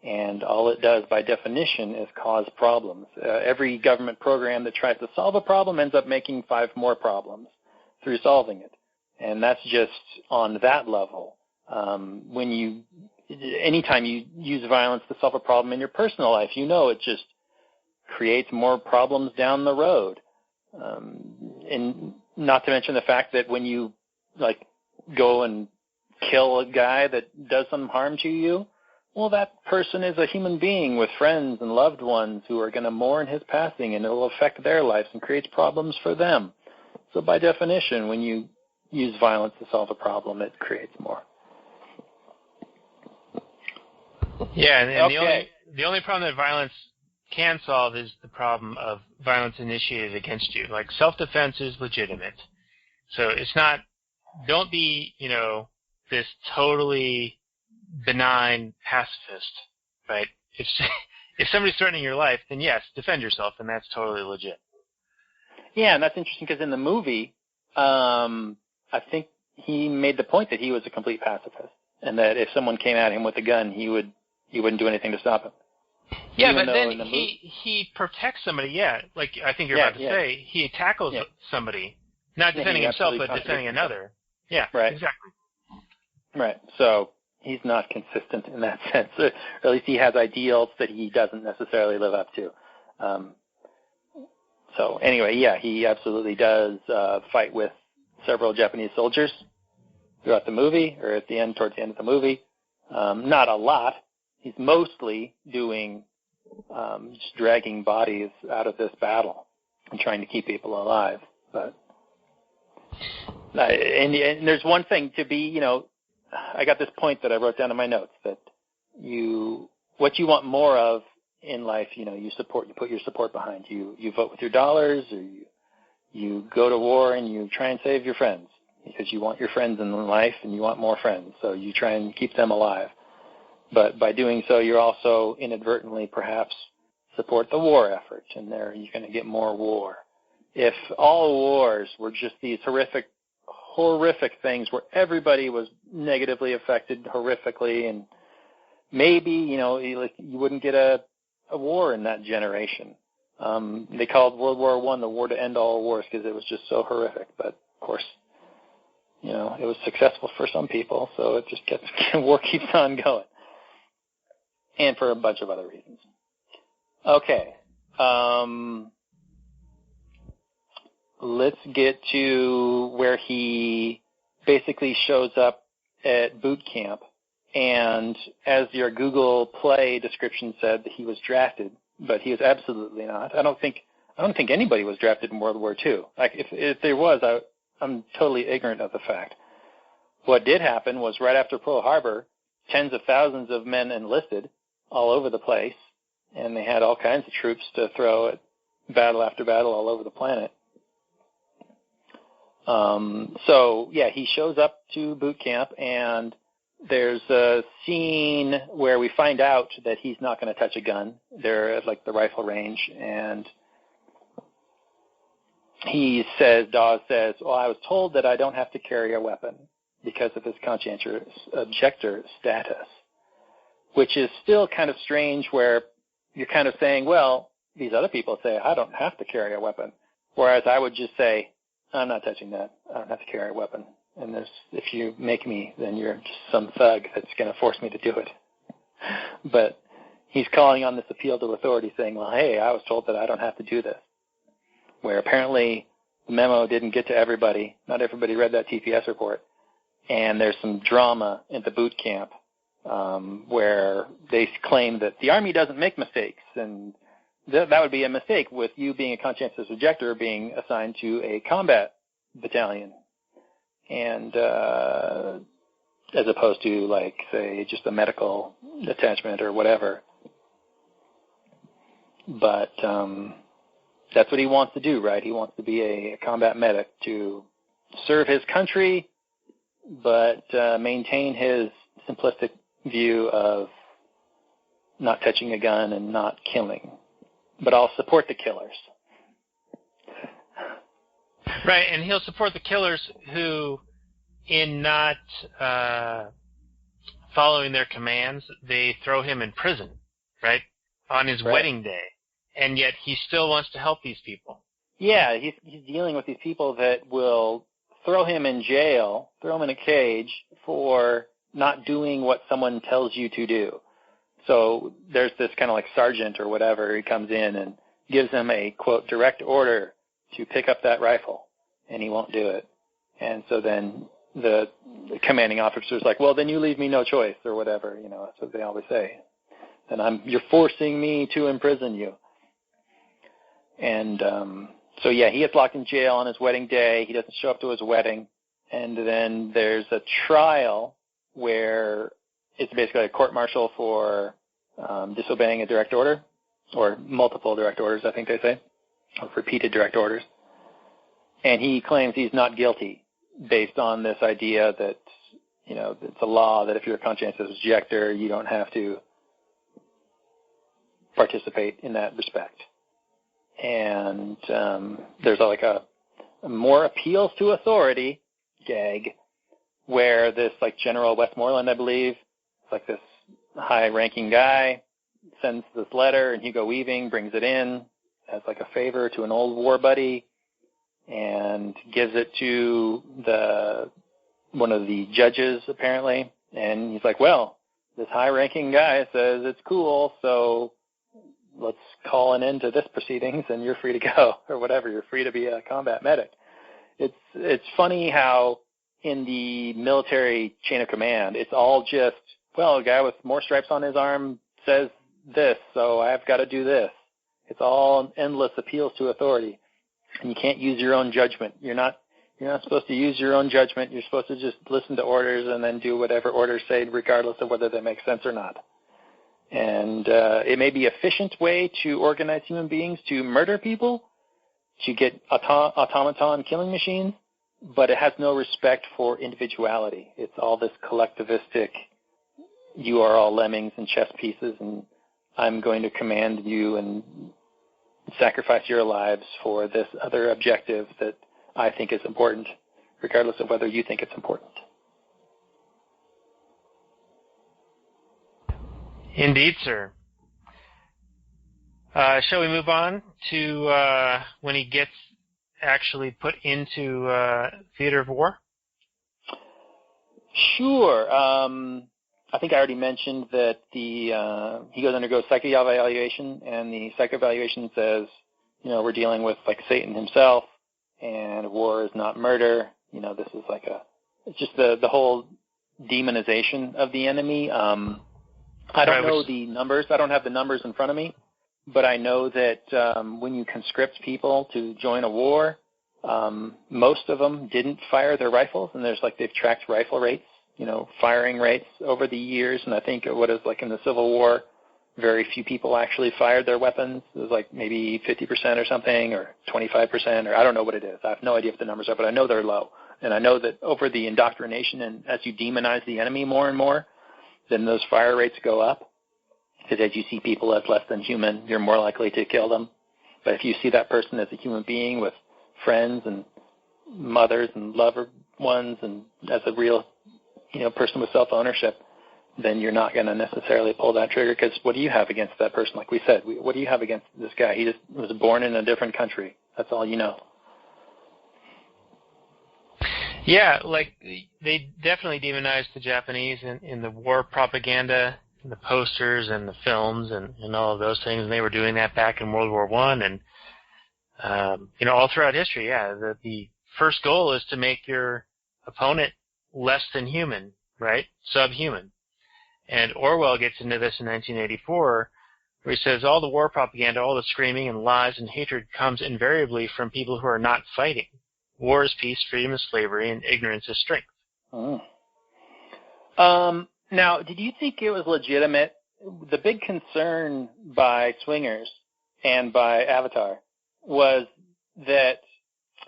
and all it does by definition is cause problems. Every government program that tries to solve a problem ends up making 5 more problems through solving it, and that's just on that level. Anytime you use violence to solve a problem in your personal life, it just creates more problems down the road. And not to mention the fact that when you go and kill a guy that does some harm to you, well, that person is a human being with friends and loved ones who are going to mourn his passing, and it will affect their lives and creates problems for them. So by definition, when you use violence to solve a problem, it creates more. Yeah, and Okay. the only problem that violence can solve is the problem of violence initiated against you. Like, self-defense is legitimate. So it's not, don't be, this totally benign pacifist, right? If somebody's threatening your life, then yes, defend yourself, and that's totally legit. Yeah, and that's interesting because in the movie, I think he made the point that he was a complete pacifist, and that if someone came at him with a gun, he wouldn't do anything to stop him. Yeah, Even but though then he protects somebody, like I think you're about to say. He tackles somebody, not defending himself, but defending another. Yeah, right. Exactly. Right. So he's not consistent in that sense. Or at least he has ideals that he doesn't necessarily live up to. So anyway, yeah, he absolutely does fight with several Japanese soldiers throughout the movie, or towards the end of the movie. Not a lot. He's mostly doing just dragging bodies out of this battle and trying to keep people alive. But and there's one thing to be, I got this point that I wrote down in my notes, that what you want more of in life, you put your support behind. You vote with your dollars, or you go to war and you try and save your friends because you want your friends in life and you want more friends, so you try and keep them alive. But by doing so, you're also inadvertently perhaps support the war effort, and there you're going to get more war. If all wars were just these horrific things where everybody was negatively affected horrifically, and maybe, you wouldn't get a war in that generation. They called World War I the war to end all wars because it was just so horrific. But, of course, it was successful for some people, so it just war keeps on going. And for a bunch of other reasons. Okay. Let's get to where he basically shows up at boot camp And as your Google Play description said, that he was drafted, but he was absolutely not. I don't think anybody was drafted in World War II. Like if there was, I'm totally ignorant of the fact. What did happen was right after Pearl Harbor, tens of thousands of men enlisted all over the place, and they had all kinds of troops to throw at battle after battle all over the planet. So yeah, he shows up to boot camp, and there's a scene where we find out that he's not going to touch a gun. They're at like the rifle range, and Dawes says, well, I was told that I don't have to carry a weapon because of his conscientious objector status, which is still kind of strange, where you're kind of saying, well, these other people say I don't have to carry a weapon, whereas I would just say, I'm not touching that. I don't have to carry a weapon. And if you make me, then you're just some thug that's going to force me to do it. But he's calling on this appeal to authority, saying, well, hey, I was told that I don't have to do this, where apparently the memo didn't get to everybody. Not everybody read that TPS report. And there's some drama in the boot camp where they claim that the Army doesn't make mistakes, and that would be a mistake with you being a conscientious objector being assigned to a combat battalion, and as opposed to, like, say, just a medical attachment or whatever. But that's what he wants to do, right? He wants to be a combat medic to serve his country, but maintain his simplistic view of not touching a gun and not killing. But I'll support the killers. Right, and he'll support the killers who, in not following their commands, they throw him in prison, right, on his wedding day. And yet he still wants to help these people. Yeah, he's dealing with these people that will throw him in jail, throw him in a cage for not doing what someone tells you to do. So there's this kind of like sergeant or whatever, he comes in and gives him a, quote, direct order to pick up that rifle, and he won't do it. And so then the commanding officer's like, well, then you leave me no choice, or whatever, you know, that's what they always say. And you're forcing me to imprison you. And so yeah, he gets locked in jail on his wedding day. He doesn't show up to his wedding. And then there's a trial where it's basically a court-martial for disobeying a direct order, or multiple direct orders, I think they say, or repeated direct orders. And he claims he's not guilty based on this idea that, you know, it's a law that if you're a conscientious objector, you don't have to participate in that respect. And there's like a more appeals to authority gag where this, like, General Westmoreland, I believe, like this high-ranking guy, sends this letter, and Hugo Weaving brings it in as like a favor to an old war buddy and gives it to one of the judges, apparently. And he's like, well, this high-ranking guy says it's cool, so let's call an end to this proceedings, and you're free to go, or whatever. You're free to be a combat medic. It's funny how in the military chain of command, it's all just, well, a guy with more stripes on his arm says this, so I've got to do this. It's all endless appeals to authority, and you can't use your own judgment. You're not supposed to use your own judgment. You're supposed to just listen to orders and then do whatever orders say, regardless of whether they make sense or not. And it may be an efficient way to organize human beings to murder people, to get automaton killing machines, but it has no respect for individuality. It's all this collectivistic, you are all lemmings and chess pieces, and I'm going to command you and sacrifice your lives for this other objective that I think is important, regardless of whether you think it's important. Indeed, sir. Shall we move on to when he gets actually put into theater of war? Sure. I think I already mentioned that he goes undergo psych evaluation, and the psych evaluation says, you know, we're dealing with like Satan himself, and war is not murder. You know, this is like it's just the whole demonization of the enemy. I don't know the numbers. I don't have the numbers in front of me, but I know that when you conscript people to join a war, most of them didn't fire their rifles, and they've tracked rifle rates, firing rates over the years, and I think what is like in the Civil War, very few people actually fired their weapons. It was like maybe 50% or something, or 25%, or I don't know what it is. I have no idea what the numbers are, but I know they're low. And I know that over the indoctrination and as you demonize the enemy more and more, then those fire rates go up. Because as you see people as less than human, you're more likely to kill them. But if you see that person as a human being with friends and mothers and loved ones and as a real, person with self-ownership, then you're not going to necessarily pull that trigger, because what do you have against that person? Like we said, what do you have against this guy? He just was born in a different country. That's all you know. Yeah, they definitely demonized the Japanese in the war propaganda, and the posters and the films and all of those things, and they were doing that back in World War I and all throughout history. Yeah, the first goal is to make your opponent less than human, right? Subhuman. And Orwell gets into this in 1984, where he says all the war propaganda, all the screaming and lies and hatred comes invariably from people who are not fighting. War is peace, freedom is slavery, and ignorance is strength. Oh. Now, did you think it was legitimate? The big concern by Swingers and by Avatar was that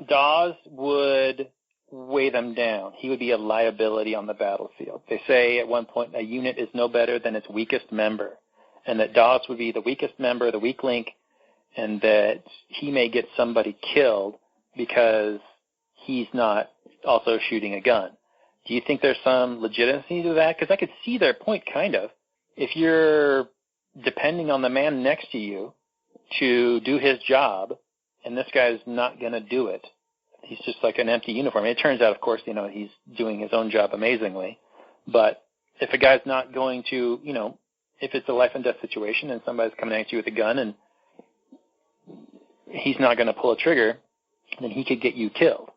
Dawes would weigh them down. He would be a liability on the battlefield. They say at one point a unit is no better than its weakest member, and that Dawes would be the weakest member, the weak link, and that he may get somebody killed because he's not also shooting a gun. Do you think there's some legitimacy to that? Because I could see their point, kind of. If you're depending on the man next to you to do his job, and this guy's not going to do it, he's just like an empty uniform. It turns out, of course, he's doing his own job amazingly. But if a guy's not going to, if it's a life and death situation and somebody's coming at you with a gun and he's not going to pull a trigger, then he could get you killed.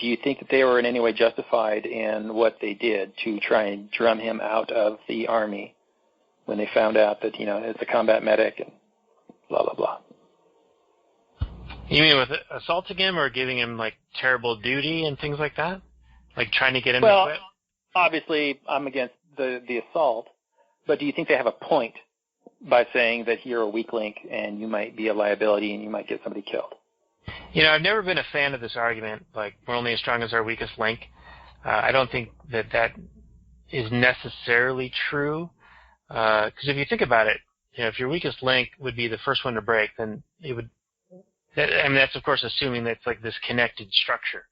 Do you think that they were in any way justified in what they did to try and drum him out of the Army when they found out that, it's a combat medic and blah, blah, blah? You mean with assaulting him or giving him, terrible duty and things like that? Like trying to get him to quit? Obviously, I'm against the assault, but do you think they have a point by saying that you're a weak link and you might be a liability and you might get somebody killed? I've never been a fan of this argument, we're only as strong as our weakest link. I don't think that is necessarily true, because if you think about it, if your weakest link would be the first one to break, then it would, that's of course assuming that it's this connected structure.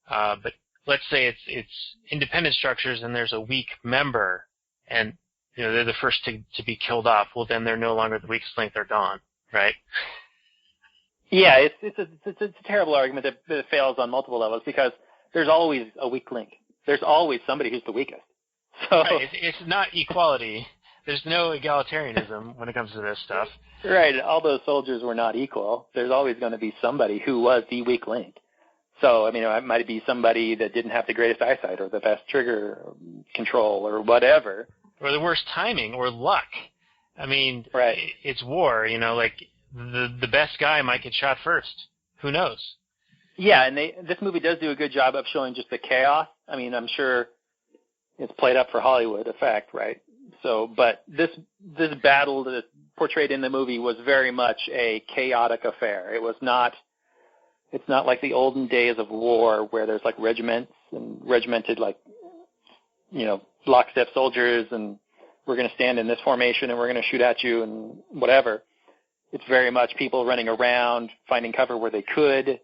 But let's say it's independent structures and there's a weak member and, they're the first to be killed off. Well, then they're no longer the weakest link, they're gone, right? Yeah, it's a terrible argument that fails on multiple levels, because there's always a weak link. There's always somebody who's the weakest. So right, it's not equality. There's no egalitarianism when it comes to this stuff. Right, all those soldiers were not equal. There's always going to be somebody who was the weak link. So, it might be somebody that didn't have the greatest eyesight or the best trigger control or whatever. Or the worst timing or luck. Right. It's war, the best guy might get shot first. Who knows? Yeah, and this movie does do a good job of showing just the chaos. I'm sure it's played up for Hollywood effect, right? So, but this battle that's portrayed in the movie was very much a chaotic affair. It's not like the olden days of war where there's regiments and regimented lockstep soldiers and we're going to stand in this formation and we're going to shoot at you and whatever. It's very much people running around, finding cover where they could,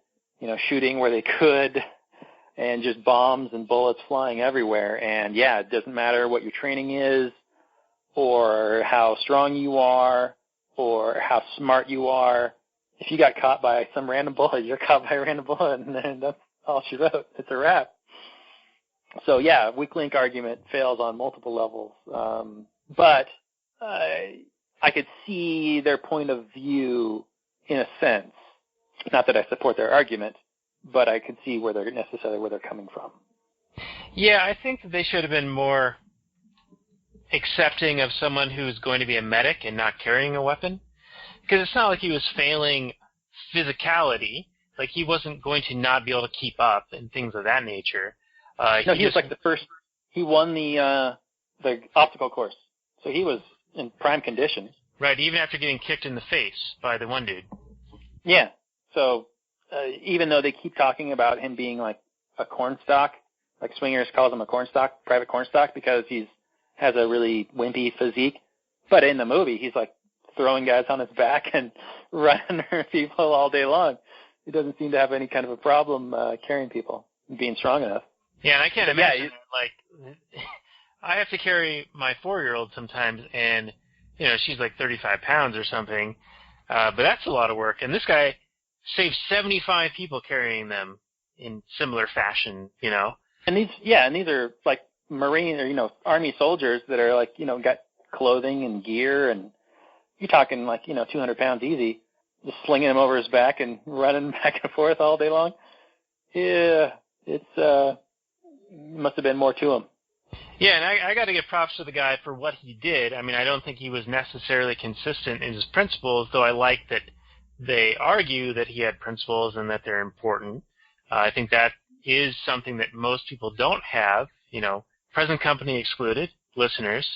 shooting where they could, and just bombs and bullets flying everywhere. And yeah, it doesn't matter what your training is or how strong you are or how smart you are. If you got caught by some random bullet, you're caught by a random bullet, and then that's all she wrote. It's a wrap. So yeah, weak link argument fails on multiple levels. But I could see their point of view in a sense. Not that I support their argument, but I could see where they're coming from. Yeah, I think that they should have been more accepting of someone who's going to be a medic and not carrying a weapon. Because it's not like he was failing physicality. Like, he wasn't going to not be able to keep up and things of that nature. No, he was like the first. He won the obstacle course, so he was in prime condition. Right, even after getting kicked in the face by the one dude. Yeah. So even though they keep talking about him being like a cornstalk, like Swingers calls him a cornstalk, private cornstalk, because he has a really wimpy physique, but in the movie he's like throwing guys on his back and running over people all day long. He doesn't seem to have any kind of a problem carrying people and being strong enough. Yeah, and I can't imagine, like, I have to carry my 4-year-old sometimes, and, you know, she's like 35 pounds or something, but that's a lot of work. And this guy saved 75 people carrying them in similar fashion, you know. And these are like Marine or, you know, Army soldiers that are like, you know, got clothing and gear, and you're talking like, you know, 200 pounds easy, just slinging him over his back and running back and forth all day long. Yeah, it's must have been more to him. Yeah, and I got to give props to the guy for what he did. I mean, I don't think he was necessarily consistent in his principles, though I like that they argue that he had principles and that they're important. I think that is something that most people don't have, you know, present company excluded, listeners.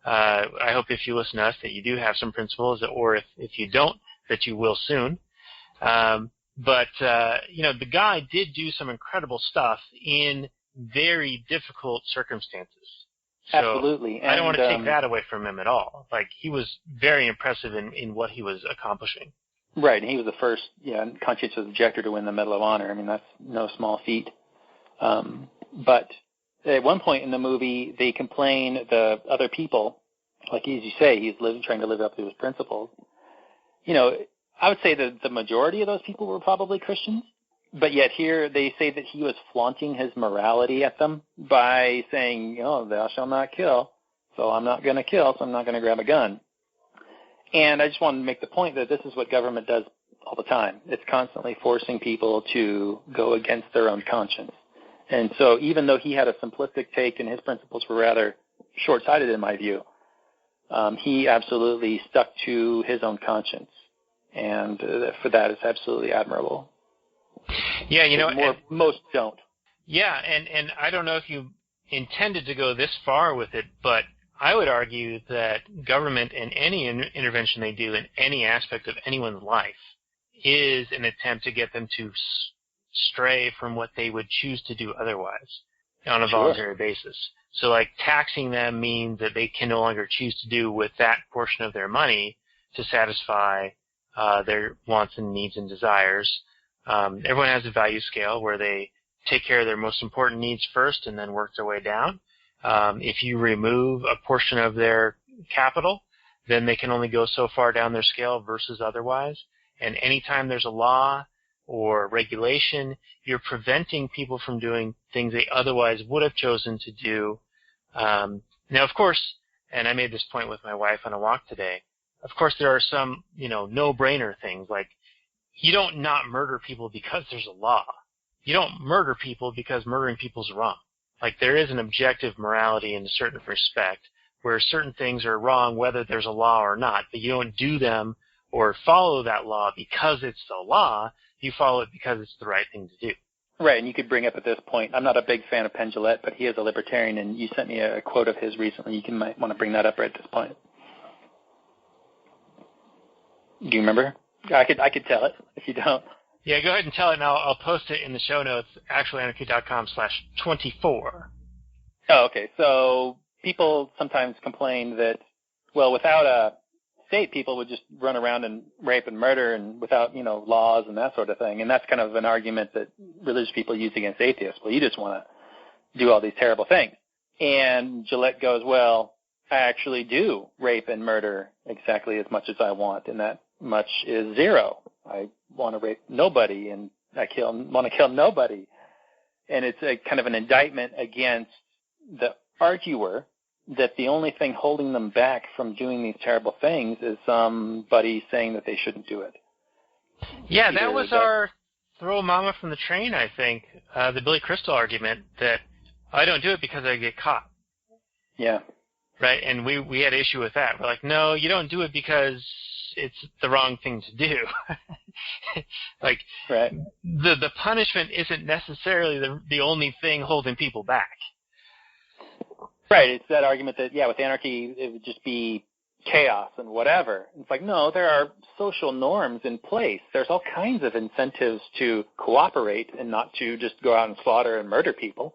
I hope if you listen to us that you do have some principles, or if you don't, that you will soon. But you know, the guy did do some incredible stuff in very difficult circumstances. So Absolutely. And I don't want to take that away from him at all. Like, he was very impressive in what he was accomplishing. Right, and he was the first conscientious objector to win the Medal of Honor. I mean, that's no small feat. But at one point in the movie, they complain, the other people, like as you say, he's trying to live up to his principles. You know, I would say that the majority of those people were probably Christians, but yet here they say that he was flaunting his morality at them by saying, oh, thou shalt not kill, so I'm not going to kill, so I'm not going to grab a gun. And I just want to make the point that this is what government does all the time. It's constantly forcing people to go against their own conscience. And so even though he had a simplistic take and his principles were rather short-sighted in my view, he absolutely stuck to his own conscience. And for that, it's absolutely admirable. Yeah, you know, most don't. Yeah, and I don't know if you intended to go this far with it, but I would argue that government and any intervention they do in any aspect of anyone's life is an attempt to get them to stray from what they would choose to do otherwise on a voluntary basis. So, like, taxing them means that they can no longer choose to do with that portion of their money to satisfy their wants and needs and desires. Everyone has a value scale where they take care of their most important needs first and then work their way down. If you remove a portion of their capital, then they can only go so far down their scale versus otherwise. And anytime there's a law or regulation, you're preventing people from doing things they otherwise would have chosen to do. Now, of course, and I made this point with my wife on a walk today, of course there are some, you know, no-brainer things, like you don't not murder people because there's a law. You don't murder people because murdering people is wrong. Like, there is an objective morality in a certain respect where certain things are wrong whether there's a law or not, but you don't do them or follow that law because it's the law. You follow it because it's the right thing to do. Right, and you could bring up at this point, I'm not a big fan of Penn Jillette, but he is a libertarian, and you sent me a quote of his recently. You might want to bring that up right at this point. Do you remember? I could tell it if you don't. Yeah, go ahead and tell it, and I'll post it in the show notes, actualanarchy.com/24. Oh, okay. So people sometimes complain that, well, without a state, people would just run around and rape and murder, and without, you know, laws and that sort of thing. And that's kind of an argument that religious people use against atheists. Well, you just want to do all these terrible things. And Gillette goes, well, I actually do rape and murder exactly as much as I want, and that much is zero. I want to rape nobody, and I want to kill nobody. And it's a kind of an indictment against the arguer that the only thing holding them back from doing these terrible things is somebody saying that they shouldn't do it. Yeah, that was our throw mama from the train, I think, the Billy Crystal argument, that I don't do it because I get caught. Yeah. Right? And we had issue with that. We're like, no, you don't do it because it's the wrong thing to do. Like, right. The punishment isn't necessarily the only thing holding people back. Right. It's that argument that, yeah, with anarchy, it would just be chaos and whatever. It's like, no, there are social norms in place. There's all kinds of incentives to cooperate and not to just go out and slaughter and murder people.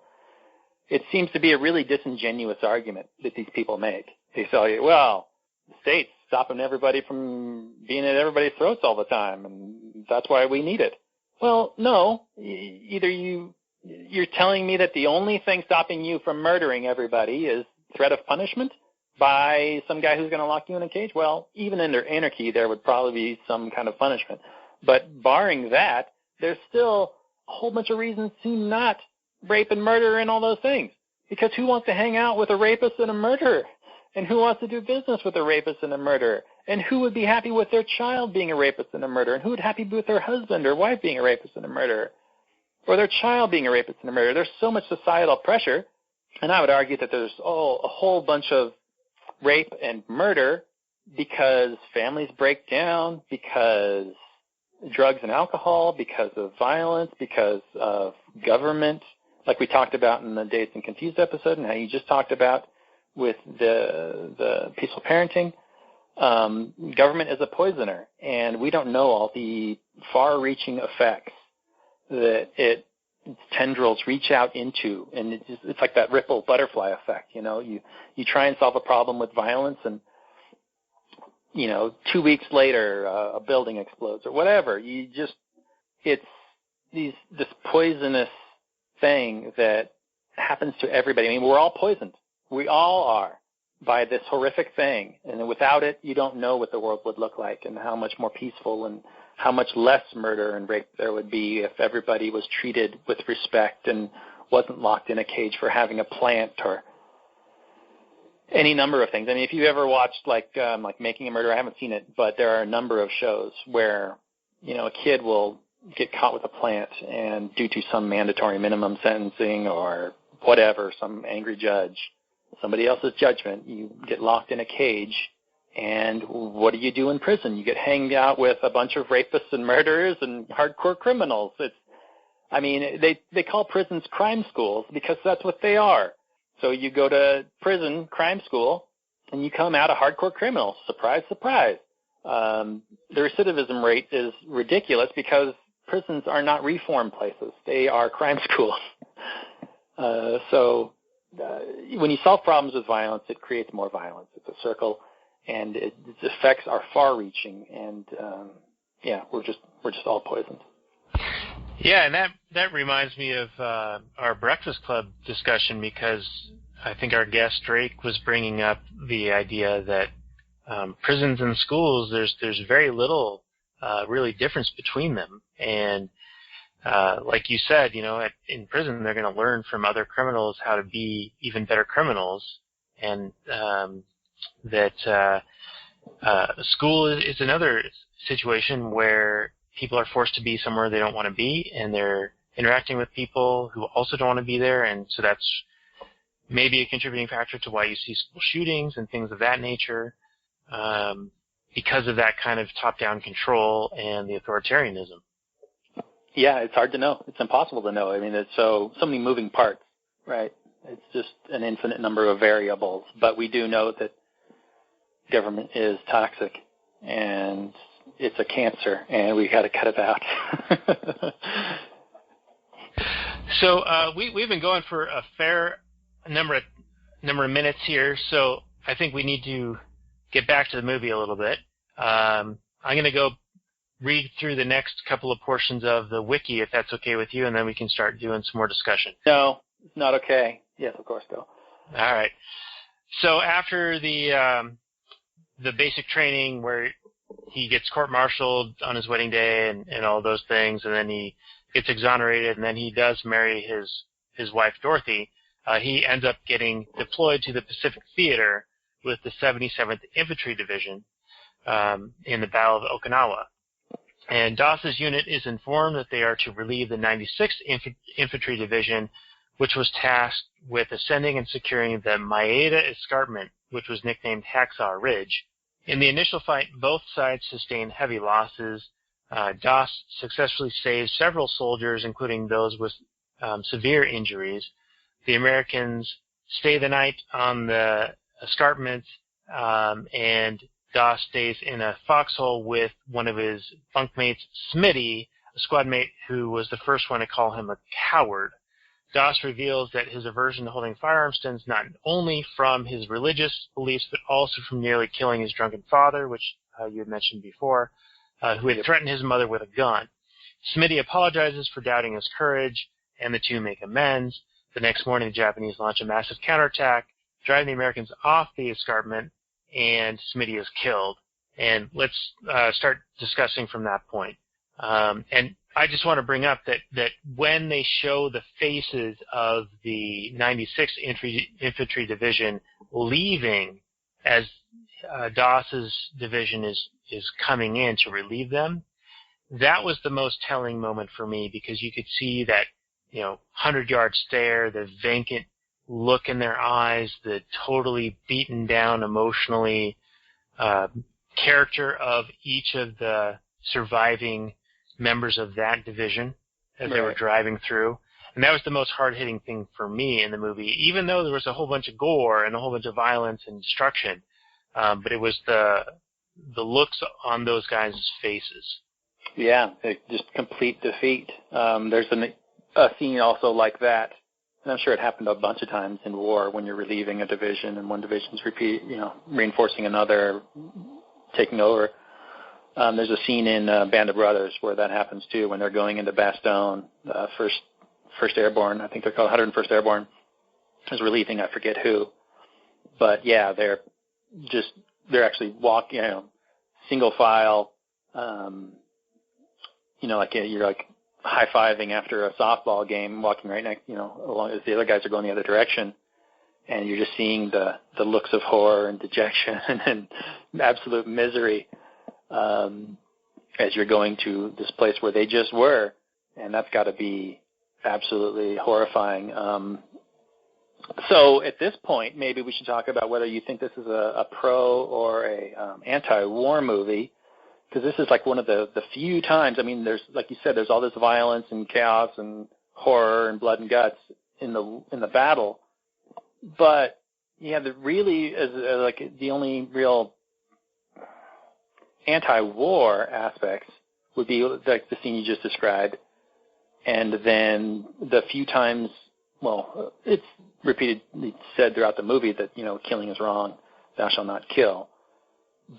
It seems to be a really disingenuous argument that these people make. They say, well, the state's stopping everybody from being at everybody's throats all the time, and that's why we need it. Well, no. Either you're telling me that the only thing stopping you from murdering everybody is threat of punishment by some guy who's going to lock you in a cage. Well, even under anarchy, there would probably be some kind of punishment. But barring that, there's still a whole bunch of reasons to not rape and murder and all those things. Because who wants to hang out with a rapist and a murderer? And who wants to do business with a rapist and a murderer? And who would be happy with their child being a rapist and a murderer? And who would be happy with their husband or wife being a rapist and a murderer? Or their child being a rapist and a murderer? There's so much societal pressure. And I would argue that there's a whole bunch of rape and murder because families break down, because drugs and alcohol, because of violence, because of government, like we talked about in the Dazed and Confused episode and how you just talked about with the peaceful parenting. Government is a poisoner, and we don't know all the far-reaching effects that its tendrils reach out into, and it's like that ripple butterfly effect. You know, you try and solve a problem with violence, and 2 weeks later a building explodes or whatever. It's this poisonous thing that happens to everybody. I mean, we're all poisoned. We all are by this horrific thing, and without it, you don't know what the world would look like and how much more peaceful and how much less murder and rape there would be if everybody was treated with respect and wasn't locked in a cage for having a plant or any number of things. I mean, if you ever watched like Making a Murderer, I haven't seen it, but there are a number of shows where, a kid will get caught with a plant, and due to some mandatory minimum sentencing or whatever, some angry judge, somebody else's judgment, you get locked in a cage. And what do you do in prison? You get hanged out with a bunch of rapists and murderers and hardcore criminals. They call prisons crime schools because that's what they are. So you go to prison, crime school, and you come out a hardcore criminal. Surprise, surprise. The recidivism rate is ridiculous because prisons are not reform places. They are crime schools. When you solve problems with violence, it creates more violence. It's a circle. And its effects are far-reaching, and we're just all poisoned. Yeah, and that reminds me of our Breakfast Club discussion, because I think our guest Drake was bringing up the idea that prisons and schools, there's very little really difference between them, and like you said, in prison they're going to learn from other criminals how to be even better criminals, and that school is another situation where people are forced to be somewhere they don't want to be, and they're interacting with people who also don't want to be there, and so that's maybe a contributing factor to why you see school shootings and things of that nature, because of that kind of top-down control and the authoritarianism. Yeah, it's hard to know. It's impossible to know. I mean, it's so many moving parts, right? It's just an infinite number of variables, but we do know that government is toxic, and it's a cancer, and we got to cut it out. So we've been going for a fair number of minutes here, so I think we need to get back to the movie a little bit. I'm going to go read through the next couple of portions of the wiki, if that's okay with you, and then we can start doing some more discussion. No, it's not okay. Yes, of course, go. All right. So after the basic training where he gets court-martialed on his wedding day and all those things, and then he gets exonerated, and then he does marry his wife, Dorothy, he ends up getting deployed to the Pacific Theater with the 77th Infantry Division in the Battle of Okinawa. And Doss's unit is informed that they are to relieve the 96th Infantry Division which was tasked with ascending and securing the Maeda Escarpment, which was nicknamed Hacksaw Ridge. In the initial fight, both sides sustained heavy losses. Doss successfully saved several soldiers, including those with severe injuries. The Americans stay the night on the escarpment, and Doss stays in a foxhole with one of his bunkmates, Smitty, a squad mate who was the first one to call him a coward. Doss reveals that his aversion to holding firearms stems not only from his religious beliefs, but also from nearly killing his drunken father, which you had mentioned before, who had threatened his mother with a gun. Smitty apologizes for doubting his courage, and the two make amends. The next morning, the Japanese launch a massive counterattack, driving the Americans off the escarpment, and Smitty is killed. And let's start discussing from that point. And I just want to bring up that when they show the faces of the 96th Infantry Division leaving as Doss's division is coming in to relieve them, that was the most telling moment for me, because you could see that, 100-yard stare, the vacant look in their eyes, the totally beaten down emotionally character of each of the surviving members of that division as they were driving through. And that was the most hard-hitting thing for me in the movie, even though there was a whole bunch of gore and a whole bunch of violence and destruction. But it was the looks on those guys' faces. Yeah, just complete defeat. There's a scene also like that, and I'm sure it happened a bunch of times in war when you're relieving a division and one division's reinforcing another, taking over. There's a scene in Band of Brothers where that happens too, when they're going into Bastogne, First Airborne, I think they're called 101st Airborne, is relieving, I forget who. But yeah, they're actually walking, single file, like you're like high-fiving after a softball game, walking right next, along as the other guys are going the other direction. And you're just seeing the looks of horror and dejection and absolute misery as you're going to this place where they just were. And that's got to be absolutely horrifying. So at this point, maybe we should talk about whether you think this is a pro or a anti-war movie, because this is like one of the few times, there's, like you said, there's all this violence and chaos and horror and blood and guts in the battle. But yeah, the only real anti-war aspects would be like the scene you just described, and then the few times, it's repeatedly said throughout the movie that killing is wrong, thou shalt not kill.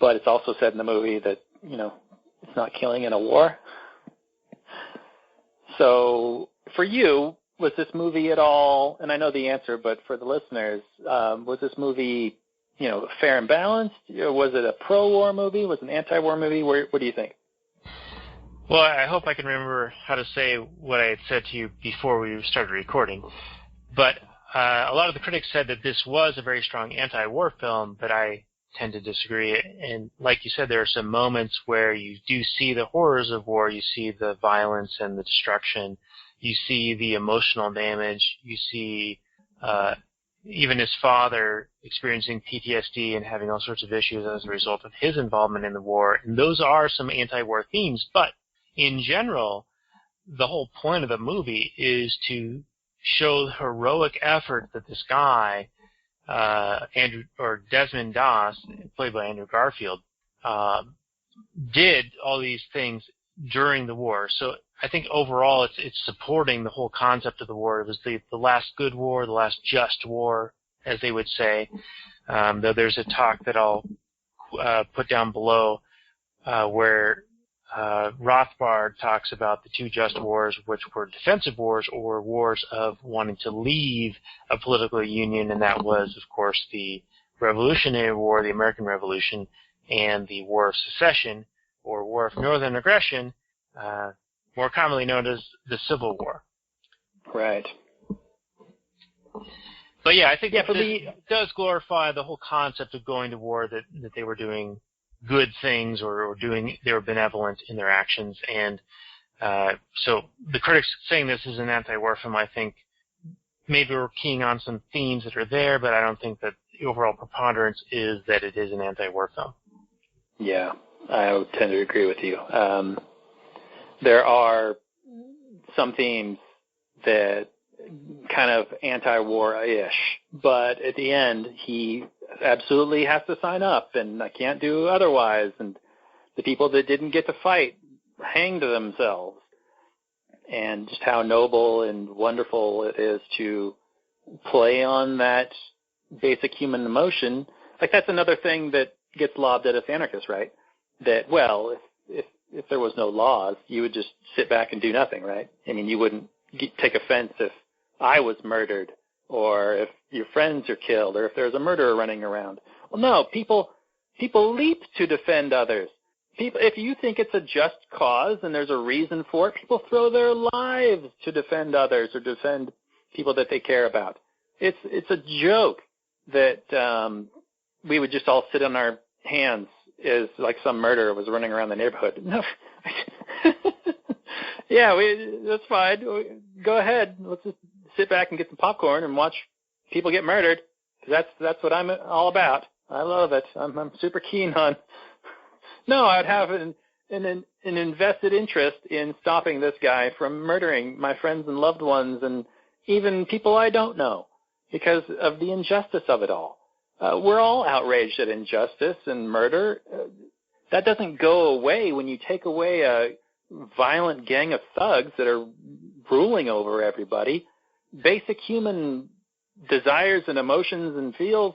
But it's also said in the movie that it's not killing in a war. So for you, was this movie at all, and I know the answer, but for the listeners, was this movie, fair and balanced? Was it a pro-war movie? Was it an anti-war movie? What do you think? Well, I hope I can remember how to say what I had said to you before we started recording. But a lot of the critics said that this was a very strong anti-war film, but I tend to disagree. And like you said, there are some moments where you do see the horrors of war. You see the violence and the destruction. You see the emotional damage. You see even his father experiencing PTSD and having all sorts of issues as a result of his involvement in the war. And those are some anti-war themes. But in general, the whole point of the movie is to show the heroic effort that this guy, Desmond Doss, played by Andrew Garfield, did all these things during the war. So I think overall it's supporting the whole concept of the war. It was the last good war, the last just war, as they would say. Though there's a talk that I'll put down below where Rothbard talks about the two just wars, which were defensive wars or wars of wanting to leave a political union, and that was, of course, the Revolutionary War, the American Revolution, and the War of Secession, or War of Northern Aggression, more commonly known as the Civil War. Right. But yeah, I think it does glorify the whole concept of going to war, that they were doing good things or they were benevolent in their actions. And so the critics saying this is an anti-war film, I think, maybe we're keying on some themes that are there, but I don't think that the overall preponderance is that it is an anti-war film. Yeah, I would tend to agree with you. There are some themes that kind of anti-war-ish, but at the end, he absolutely has to sign up, and I can't do otherwise, and the people that didn't get to fight hanged themselves, and just how noble and wonderful it is to play on that basic human emotion. Like, that's another thing that gets lobbed at us anarchists, right? That, well, if there was no laws, you would just sit back and do nothing, right? I mean, you wouldn't take offense if I was murdered, or if your friends are killed, or if there's a murderer running around. Well, no, people leap to defend others. People, if you think it's a just cause and there's a reason for it, people throw their lives to defend others or defend people that they care about. It's a joke that we would just all sit on our hands as like some murderer was running around the neighborhood. No. Yeah, that's fine. Go ahead. Let's just sit back and get some popcorn and watch people get murdered. That's what I'm all about. I love it. I'm super keen on. No, I'd have an invested interest in stopping this guy from murdering my friends and loved ones and even people I don't know because of the injustice of it all. We're all outraged at injustice and murder. That doesn't go away when you take away a violent gang of thugs that are ruling over everybody. Basic human desires and emotions and feels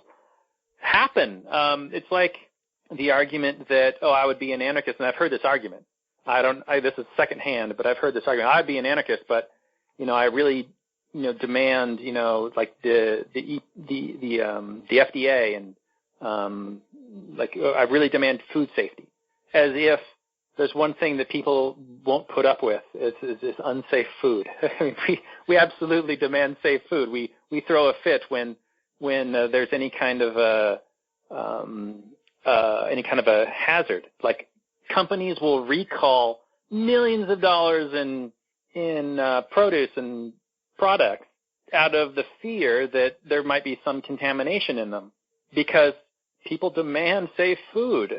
happen. It's like the argument that, I would be an anarchist, and I've heard this argument. This is secondhand, but I've heard this argument. I'd be an anarchist, but, I really, demand, like the FDA and, I really demand food safety. As if there's one thing that people won't put up with is unsafe food. I mean, we absolutely demand safe food. We throw a fit when there's any kind of a hazard. Like, companies will recall millions of dollars in produce and products out of the fear that there might be some contamination in them because people demand safe food.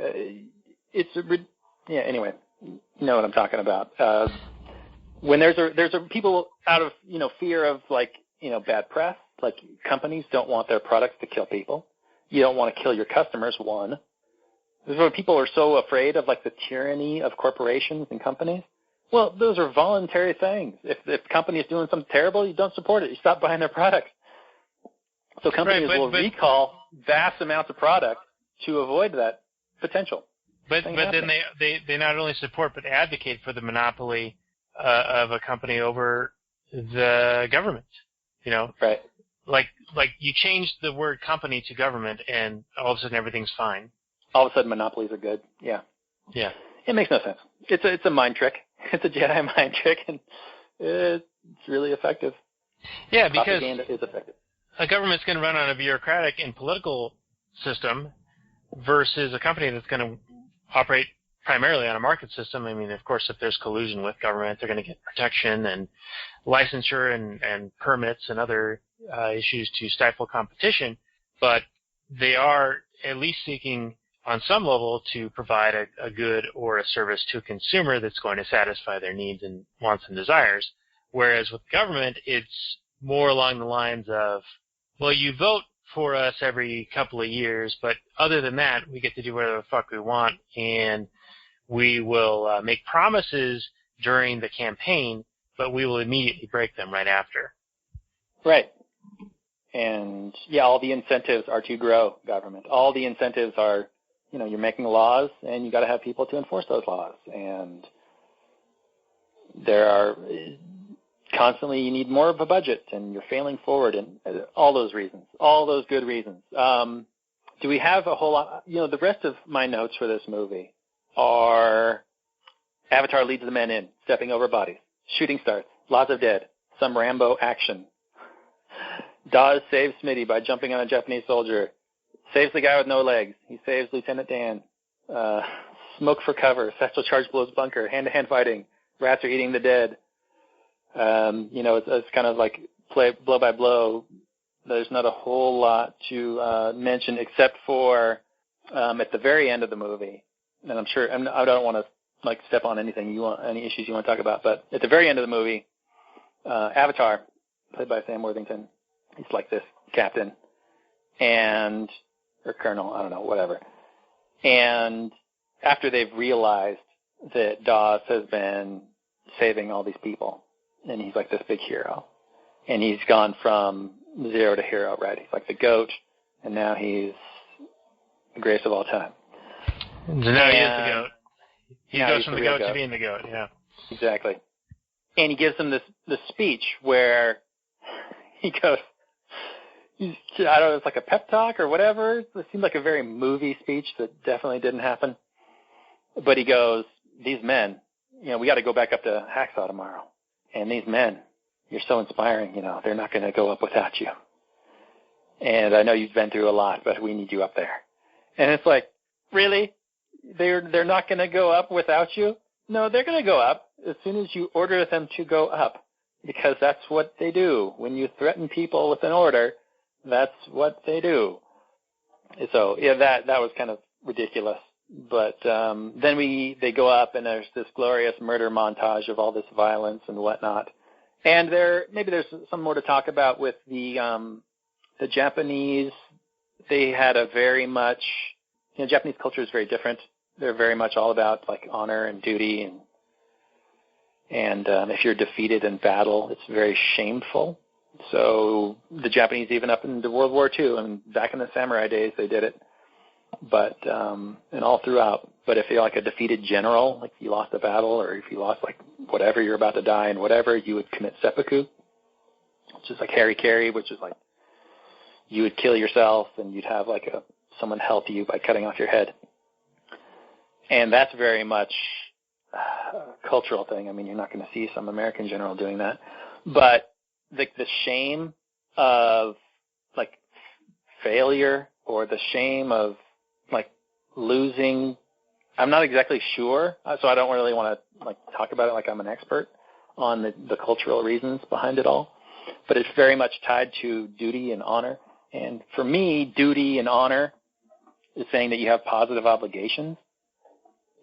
Anyway, you know what I'm talking about. When there's a people out of, fear of bad press, like companies don't want their products to kill people. You don't want to kill your customers, one. This is why people are so afraid of the tyranny of corporations and companies. Well, those are voluntary things. If the company is doing something terrible, you don't support it. You stop buying their products. So companies will recall vast amounts of product to avoid that potential. But then they not only support but advocate for the monopoly of a company over the government. Right. Like you change the word company to government, and all of a sudden everything's fine. All of a sudden monopolies are good. Yeah. Yeah. It makes no sense. It's a mind trick. It's a Jedi mind trick, and it's really effective. Yeah, because propaganda is effective. A government's going to run on a bureaucratic and political system versus a company that's going to operate primarily on a market system. I mean, of course, if there's collusion with government, they're going to get protection and licensure and permits and other issues to stifle competition, but they are at least seeking on some level to provide a good or a service to a consumer that's going to satisfy their needs and wants and desires. Whereas with government, it's more along the lines of, well, you vote for us every couple of years, but other than that, we get to do whatever the fuck we want, and we will make promises during the campaign, but we will immediately break them right after. Right. And, all the incentives are to grow government. All the incentives are, you're making laws, and you got to have people to enforce those laws. And there are constantly, you need more of a budget, and you're failing forward, and all those reasons, all those good reasons. Do we have a whole lot? The rest of my notes for this movie are Avatar leads the men in, stepping over bodies, shooting starts, lots of dead, some Rambo action. Dawes saves Smitty by jumping on a Japanese soldier. Saves the guy with no legs. He saves Lieutenant Dan. Smoke for cover. Satchel charge blows bunker. Hand-to-hand fighting. Rats are eating the dead. It's kind of like blow by blow, there's not a whole lot to mention except for at the very end of the movie, and I'm sure I don't want to like step on any issues you want to talk about, but at the very end of the movie, Avatar, played by Sam Worthington, he's like this captain or colonel, I don't know, whatever. And after they've realized that Doss has been saving all these people, and he's like this big hero, and he's gone from zero to hero, right? He's like the GOAT, and now he's the greatest of all time. So now he is the GOAT. He goes from the GOAT to being the GOAT, yeah. Exactly. And he gives them this speech where he goes, I don't know, it's like a pep talk or whatever. It seemed like a very movie speech that definitely didn't happen. But he goes, these men, we got to go back up to Hacksaw tomorrow. And these men, you're so inspiring, they're not going to go up without you. And I know you've been through a lot, but we need you up there. And it's like, really? They're not going to go up without you? No, they're going to go up as soon as you order them to go up, because that's what they do. When you threaten people with an order, that's what they do. So, yeah, that was kind of ridiculous. But then they go up, and there's this glorious murder montage of all this violence and whatnot. And maybe there's some more to talk about with the Japanese. They had a very much, Japanese culture is very different. They're very much all about like honor and duty, and if you're defeated in battle, it's very shameful. So the Japanese, even up into World War II, and back in the samurai days, they did it. But and all throughout. But if you're like a defeated general, like you lost a battle, or if you lost like whatever, you're about to die and whatever, you would commit seppuku, which is like harikiri, which is like you would kill yourself, and you'd have like someone help you by cutting off your head. And that's very much a cultural thing. I mean, you're not going to see some American general doing that. But the shame of like failure, or the shame of like losing, I'm not exactly sure, so I don't really want to like talk about it like I'm an expert on the cultural reasons behind it all. But it's very much tied to duty and honor. And for me, duty and honor is saying that you have positive obligations.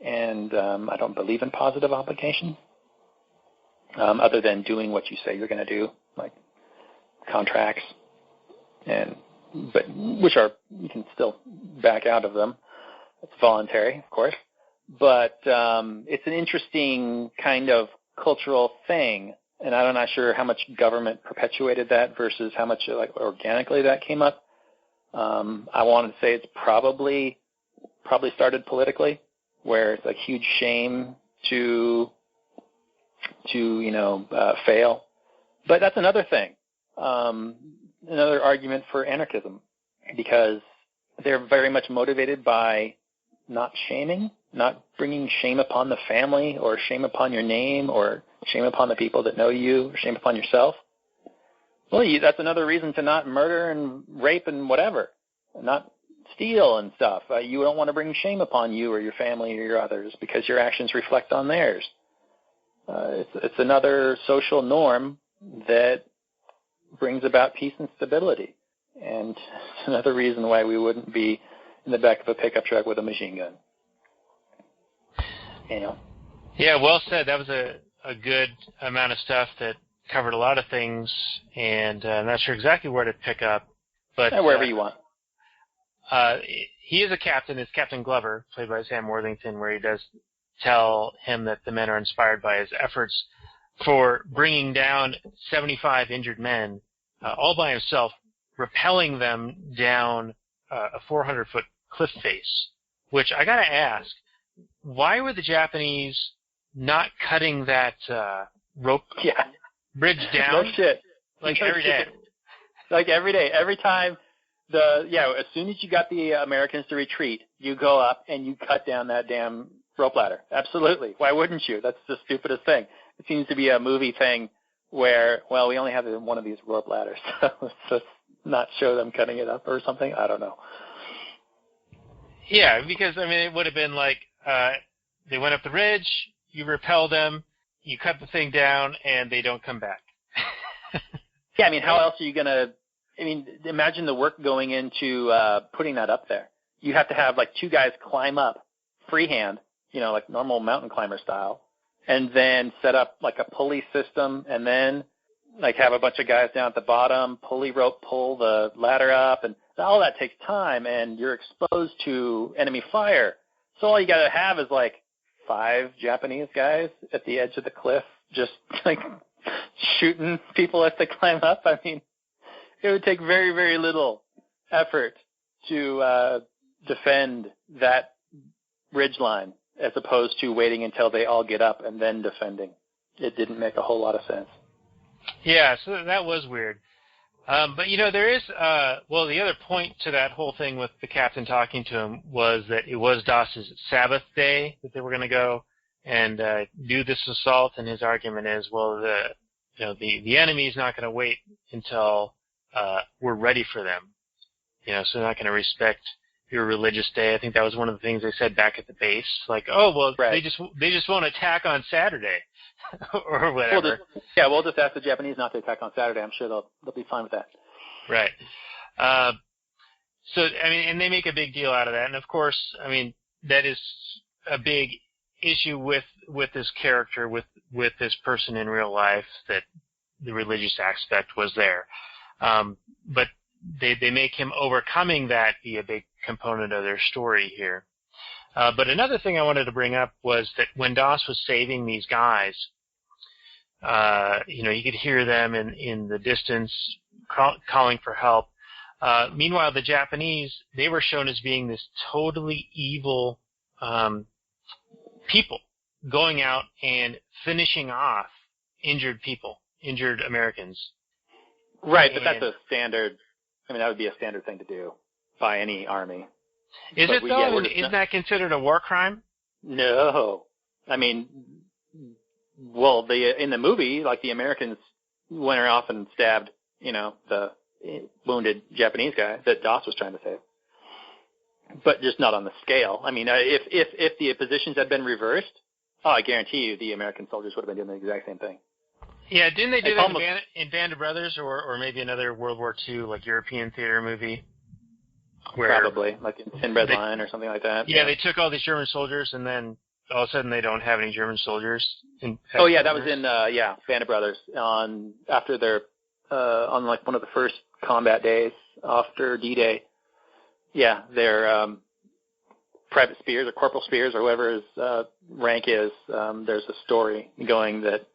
And I don't believe in positive obligations, other than doing what you say you're going to do, like contracts, but which you can still back out of them. It's voluntary, of course. But it's an interesting kind of cultural thing, and I'm not sure how much government perpetuated that versus how much like organically that came up. I want to say it's probably started politically, where it's a huge shame to fail. But that's another thing, another argument for anarchism, because they're very much motivated by not shaming, not bringing shame upon the family, or shame upon your name, or shame upon the people that know you, or shame upon yourself. Well, that's another reason to not murder and rape and whatever, not steal and stuff. You don't want to bring shame upon you or your family or your others, because your actions reflect on theirs. It's another social norm that brings about peace and stability. And it's another reason why we wouldn't be in the back of a pickup truck with a machine gun. Yeah, well said. That was a good amount of stuff that covered a lot of things, and I'm not sure exactly where to pick up. But wherever you want. He is a captain. It's Captain Glover, played by Sam Worthington, where he does tell him that the men are inspired by his efforts for bringing down 75 injured men all by himself, rappelling them down a 400-foot cliff face, which I got to ask, why were the Japanese not cutting that rope bridge down? No shit. Like every day. Like every day. Every time as soon as you got the Americans to retreat, you go up and you cut down that damn rope ladder. Absolutely. Why wouldn't you? That's the stupidest thing. It seems to be a movie thing where, well, we only have one of these rope ladders, so let's not show them cutting it up or something. I don't know. Yeah, because, I mean, it would have been like they went up the ridge, you repel them, you cut the thing down, and they don't come back. Yeah, I mean, how else are you going to, I mean, imagine the work going into putting that up there. You have to have like two guys climb up freehand, you know, like normal mountain climber style, and then set up like a pulley system, and then like have a bunch of guys down at the bottom, pulley rope pull the ladder up, and all that takes time, and you're exposed to enemy fire. So all you got to have is like 5 Japanese guys at the edge of the cliff just like shooting people as they climb up. I mean, it would take very, very little effort to defend that ridge line as opposed to waiting until they all get up and then defending. It didn't make a whole lot of sense. Yeah, so that was weird. But, you know, there is, well, the other point to that whole thing with the captain talking to him was that it was Doss's Sabbath day that they were going to go and do this assault, and his argument is, well, the enemy's not going to wait until we're ready for them. You know, so they're not going to respect your religious day. I think that was one of the things they said back at the base, like, oh, well, right. they just won't attack on Saturday or whatever. We'll just ask the Japanese not to attack on Saturday. I'm sure they'll be fine with that. Right. So, I mean, and they make a big deal out of that. And of course, I mean, that is a big issue with this character, with this person in real life, that the religious aspect was there. But they make him overcoming that be a big component of their story here. But another thing I wanted to bring up was that when Doss was saving these guys, you know, you could hear them in the distance calling for help. Meanwhile, the Japanese, they were shown as being this totally evil people going out and finishing off injured people, injured Americans. Right, but that's a standard, I mean, that would be a standard thing to do by any army. Is it though? Isn't that considered a war crime? No. I mean, well, in the movie, like, the Americans went off and stabbed, you know, the wounded Japanese guy that Doss was trying to save. But just not on the scale. I mean, if the positions had been reversed, I guarantee you the American soldiers would have been doing the exact same thing. Yeah, didn't they do that in Band of Brothers or maybe another World War II, like, European theater movie? Probably, like in Thin Red Line or something like that. Yeah, they took all these German soldiers, and then all of a sudden they don't have any German soldiers. Oh, yeah, that was in, Band of Brothers, after their, on, like, one of the first combat days after D-Day. Yeah, their Private Spears or Corporal Spears or whoever his rank is, there's a story going that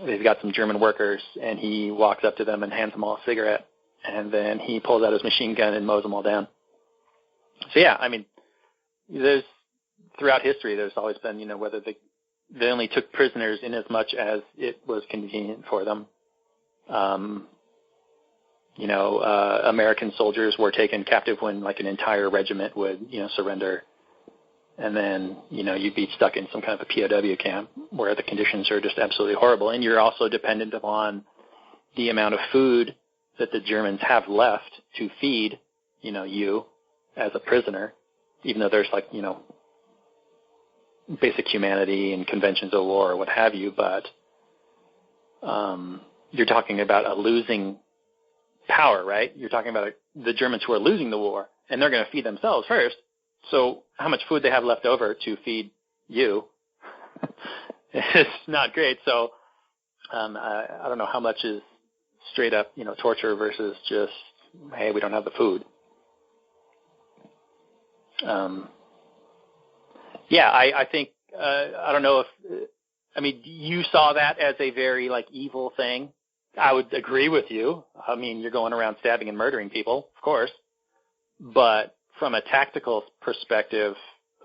he's got some German workers, and he walks up to them and hands them all a cigarette, and then he pulls out his machine gun and mows them all down. So, yeah, I mean, throughout history, there's always been, you know, whether they only took prisoners in as much as it was convenient for them. You know, American soldiers were taken captive when, like, an entire regiment would, you know, surrender. And then, you know, you'd be stuck in some kind of a POW camp where the conditions are just absolutely horrible. And you're also dependent upon the amount of food that the Germans have left to feed, you know, you as a prisoner, even though there's, like, you know, basic humanity and conventions of war or what have you. But you're talking about a losing power, right? You're talking about the Germans who are losing the war, and they're going to feed themselves first. So how much food they have left over to feed you is not great. So I don't know how much is straight up, you know, torture versus just, hey, we don't have the food. Yeah, I think, I don't know if, I mean, you saw that as a very, like, evil thing. I would agree with you. I mean, you're going around stabbing and murdering people, of course. But from a tactical perspective,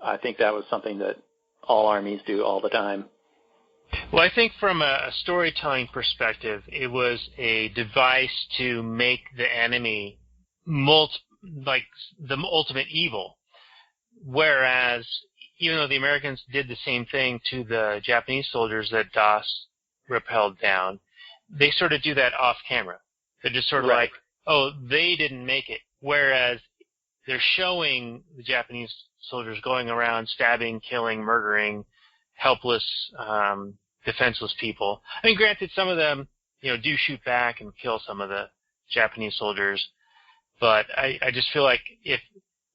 I think that was something that all armies do all the time. Well, I think from a storytelling perspective, it was a device to make the enemy like the ultimate evil. Whereas, even though the Americans did the same thing to the Japanese soldiers that Doss repelled down, they sort of do that off camera. They're just sort of right. like, oh, they didn't make it. Whereas they're showing the Japanese soldiers going around stabbing, killing, murdering helpless, defenseless people. I mean, granted, some of them, do shoot back and kill some of the Japanese soldiers. But I just feel like if,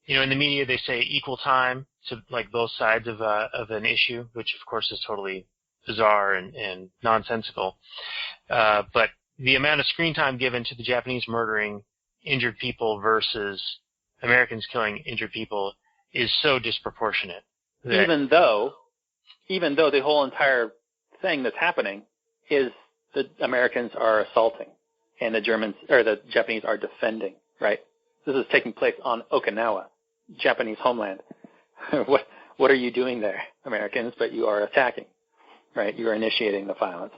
in the media they say equal time to like both sides of an issue, which of course is totally bizarre and nonsensical. But the amount of screen time given to the Japanese murdering injured people versus Americans killing injured people is so disproportionate. Even though the whole entire thing that's happening is the Americans are assaulting and the Japanese are defending, right? This is taking place on Okinawa, Japanese homeland. What are you doing there, Americans? But you are attacking, right? You are initiating the violence.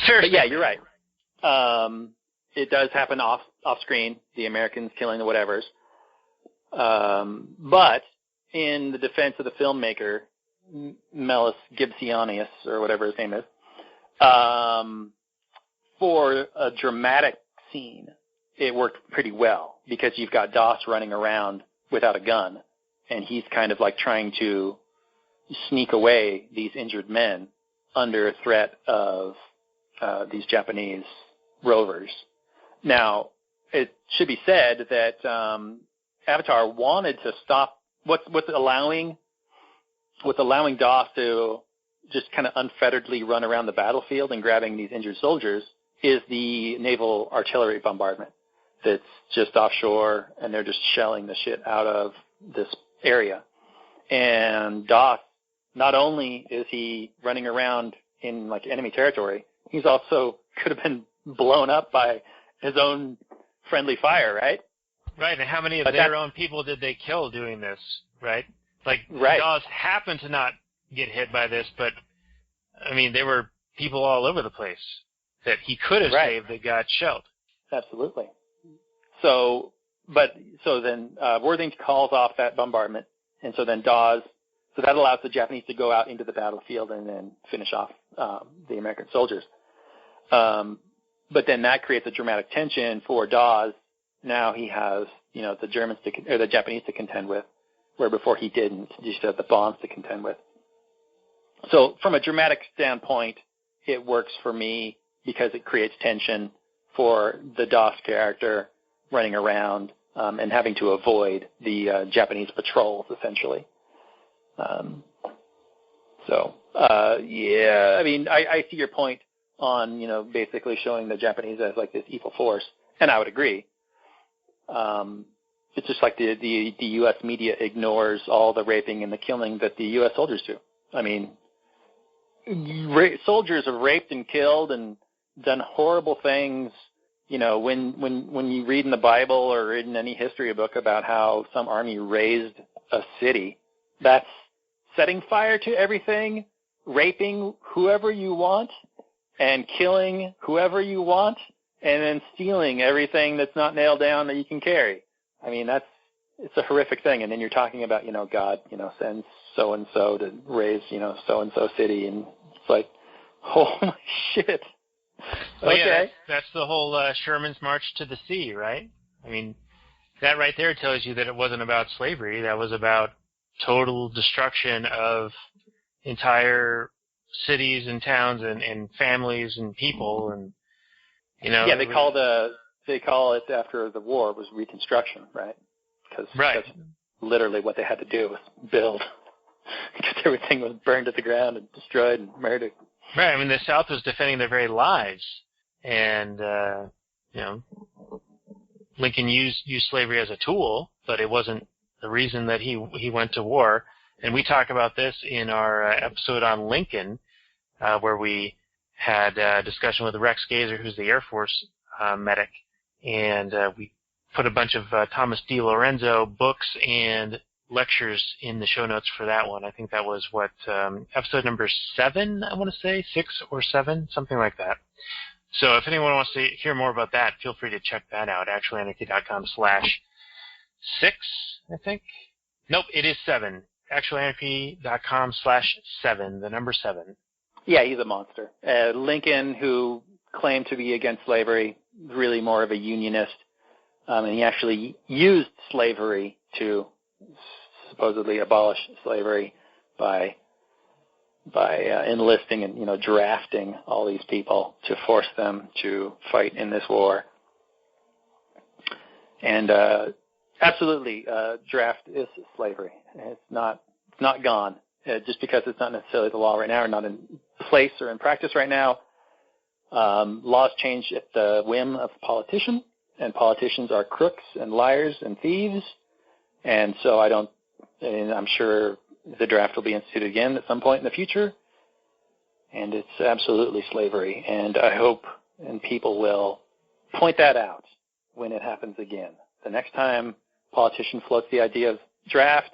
Fair. But yeah, you're right. It does happen off screen, the Americans killing the whatevers. But in the defense of the filmmaker, Mel Gibson, or whatever his name is, for a dramatic scene, it worked pretty well because you've got Doss running around without a gun, and he's kind of like trying to sneak away these injured men under threat of these Japanese rovers. Now, it should be said that Avatar wanted to stop what's allowing Doss to just kind of unfetteredly run around the battlefield and grabbing these injured soldiers is the naval artillery bombardment that's just offshore, and they're just shelling the shit out of this area. And Doss, not only is he running around in like enemy territory, he's also could have been blown up by his own friendly fire, right? Right, and how many of their own people did they kill doing this, right? Like, Doss happened to not get hit by this, but, I mean, there were people all over the place that he could have saved that got shelled. Absolutely. So then Worthington calls off that bombardment, and so then so that allows the Japanese to go out into the battlefield and then finish off the American soldiers. But then that creates a dramatic tension for Doss. Now he has, the Japanese to contend with, where before he didn't. He just had the bombs to contend with. So from a dramatic standpoint, it works for me because it creates tension for the Doss character running around and having to avoid the Japanese patrols, essentially. I mean, I see your point on, basically showing the Japanese as like this evil force, and I would agree. It's just like the U.S. media ignores all the raping and the killing that the U.S. soldiers do. I mean, soldiers have raped and killed and done horrible things. When you read in the Bible or in any history book about how some army razed a city, that's setting fire to everything, raping whoever you want, and killing whoever you want, and then stealing everything that's not nailed down that you can carry. I mean, it's a horrific thing. And then you're talking about, God, sends so-and-so to raise, so-and-so city. And it's like, oh my shit. Well, okay. Yeah, that's the whole Sherman's March to the Sea, right? I mean, that right there tells you that it wasn't about slavery. That was about total destruction of entire cities and towns and families and people. And, Yeah, they call it after the war was Reconstruction, right? Because that's literally what they had to do was build, because everything was burned to the ground and destroyed and murdered. Right. I mean, the South was defending their very lives, and Lincoln used slavery as a tool, but it wasn't the reason that he went to war. And we talk about this in our episode on Lincoln, where we had a discussion with Rex Gazer, who's the Air Force medic, and we put a bunch of Thomas D. Lorenzo books and lectures in the show notes for that one. I think that was episode number 7, I want to say, 6 or 7, something like that. So if anyone wants to hear more about that, feel free to check that out. actualanarchy.com/6, I think. Nope, it is 7. actualanarchy.com/7, the number 7. Yeah, he's a monster. Lincoln, who claimed to be against slavery, really more of a unionist, and he actually used slavery to supposedly abolish slavery by enlisting and drafting all these people to force them to fight in this war. And absolutely, draft is slavery. It's not gone. Just because it's not necessarily the law right now, or not in place or in practice right now. Laws change at the whim of a politician, and politicians are crooks and liars and thieves. And so I'm sure the draft will be instituted again at some point in the future. And it's absolutely slavery. And I hope and people will point that out when it happens again. The next time a politician floats the idea of draft,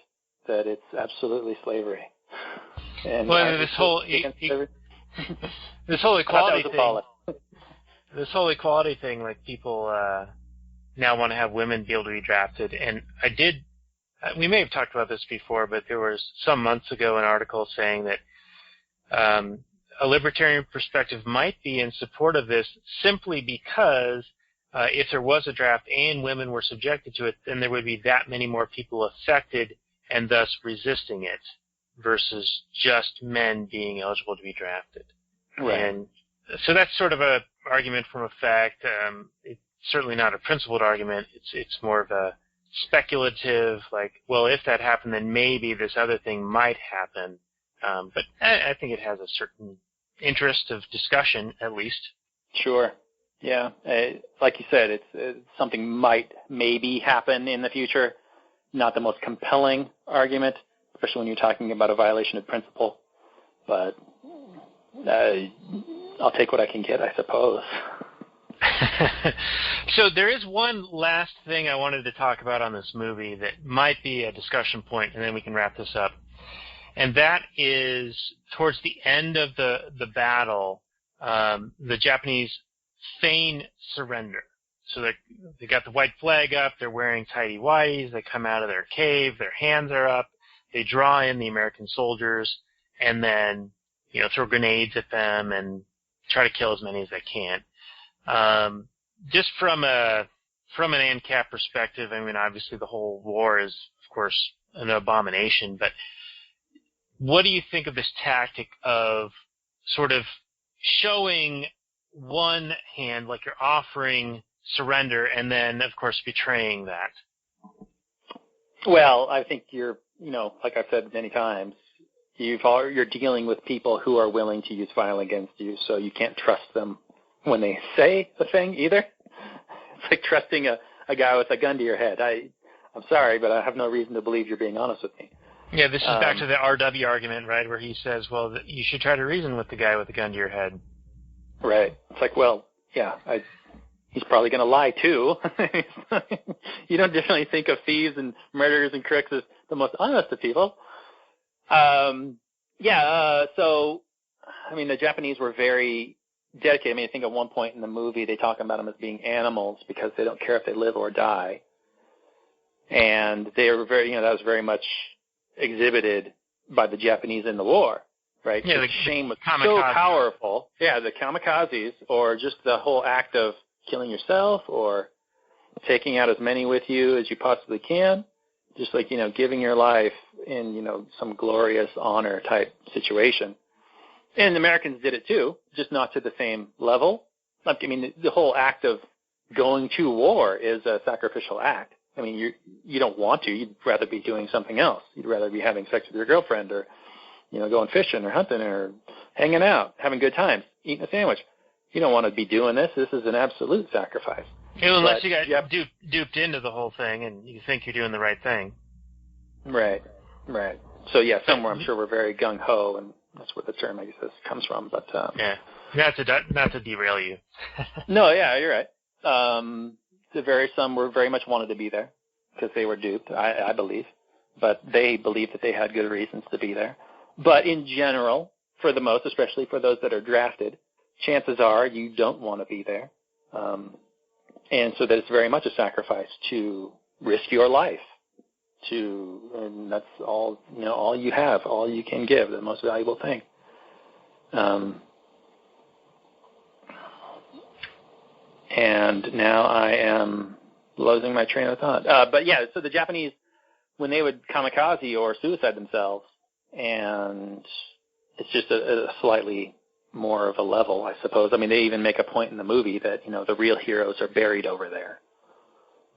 that it's absolutely slavery. And this whole equality thing. This whole equality thing, like people now want to have women be able to be drafted, and we may have talked about this before, but there was some months ago an article saying that a libertarian perspective might be in support of this simply because if there was a draft and women were subjected to it, then there would be that many more people affected and thus resisting it versus just men being eligible to be drafted. Right. And so that's sort of a argument from a fact. It's certainly not a principled argument. It's more of a speculative, like, well, if that happened, then maybe this other thing might happen. But I think it has a certain interest of discussion, at least. Sure. Yeah. Like you said, it's something might maybe happen in the future. Not the most compelling argument, especially when you're talking about a violation of principle. But I'll take what I can get, I suppose. So there is one last thing I wanted to talk about on this movie that might be a discussion point, and then we can wrap this up. And that is towards the end of the battle, the Japanese feign surrender. So they got the white flag up, they're wearing tighty-whities, they come out of their cave, their hands are up, they draw in the American soldiers, and then throw grenades at them and try to kill as many as they can. Just from an ANCAP perspective, I mean, obviously the whole war is, of course, an abomination, but what do you think of this tactic of sort of showing one hand, like you're offering surrender, and then, of course, betraying that? Well, I think you're, like I've said many times, you're dealing with people who are willing to use violence against you, so you can't trust them when they say a thing either. It's like trusting a guy with a gun to your head. I'm sorry, but I have no reason to believe you're being honest with me. Yeah, this is back to the RW argument, right, where he says, well, you should try to reason with the guy with the gun to your head. Right. It's like, well, yeah, he's probably going to lie, too. You don't generally think of thieves and murderers and crooks as the most honest of people. So, I mean, the Japanese were very dedicated. I mean, I think at one point in the movie they talk about them as being animals because they don't care if they live or die. And they were very, that was very much exhibited by the Japanese in the war, right? Yeah, the shame was so powerful. Yeah, the kamikazes, or just the whole act of killing yourself or taking out as many with you as you possibly can. Just like, giving your life in, some glorious honor type situation. And the Americans did it too, just not to the same level. I mean, the whole act of going to war is a sacrificial act. I mean, you don't want to. You'd rather be doing something else. You'd rather be having sex with your girlfriend or, going fishing or hunting or hanging out, having good times, eating a sandwich. You don't want to be doing this. This is an absolute sacrifice. Unless you got duped into the whole thing and you think you're doing the right thing. Right. So, yeah, somewhere I'm sure we're very gung-ho, and that's where the term, I guess, comes from. But yeah, not to derail you. No, yeah, you're right. Some were very much wanted to be there because they were duped, I believe. But they believed that they had good reasons to be there. But in general, for the most, especially for those that are drafted, chances are you don't want to be there. And so that it's very much a sacrifice to risk your life. And that's all, all you have, all you can give, the most valuable thing. And now I am losing my train of thought. But yeah, so the Japanese, when they would kamikaze or suicide themselves and, It's just a slightly more of a level, I suppose. I mean, they even make a point in the movie that, the real heroes are buried over there,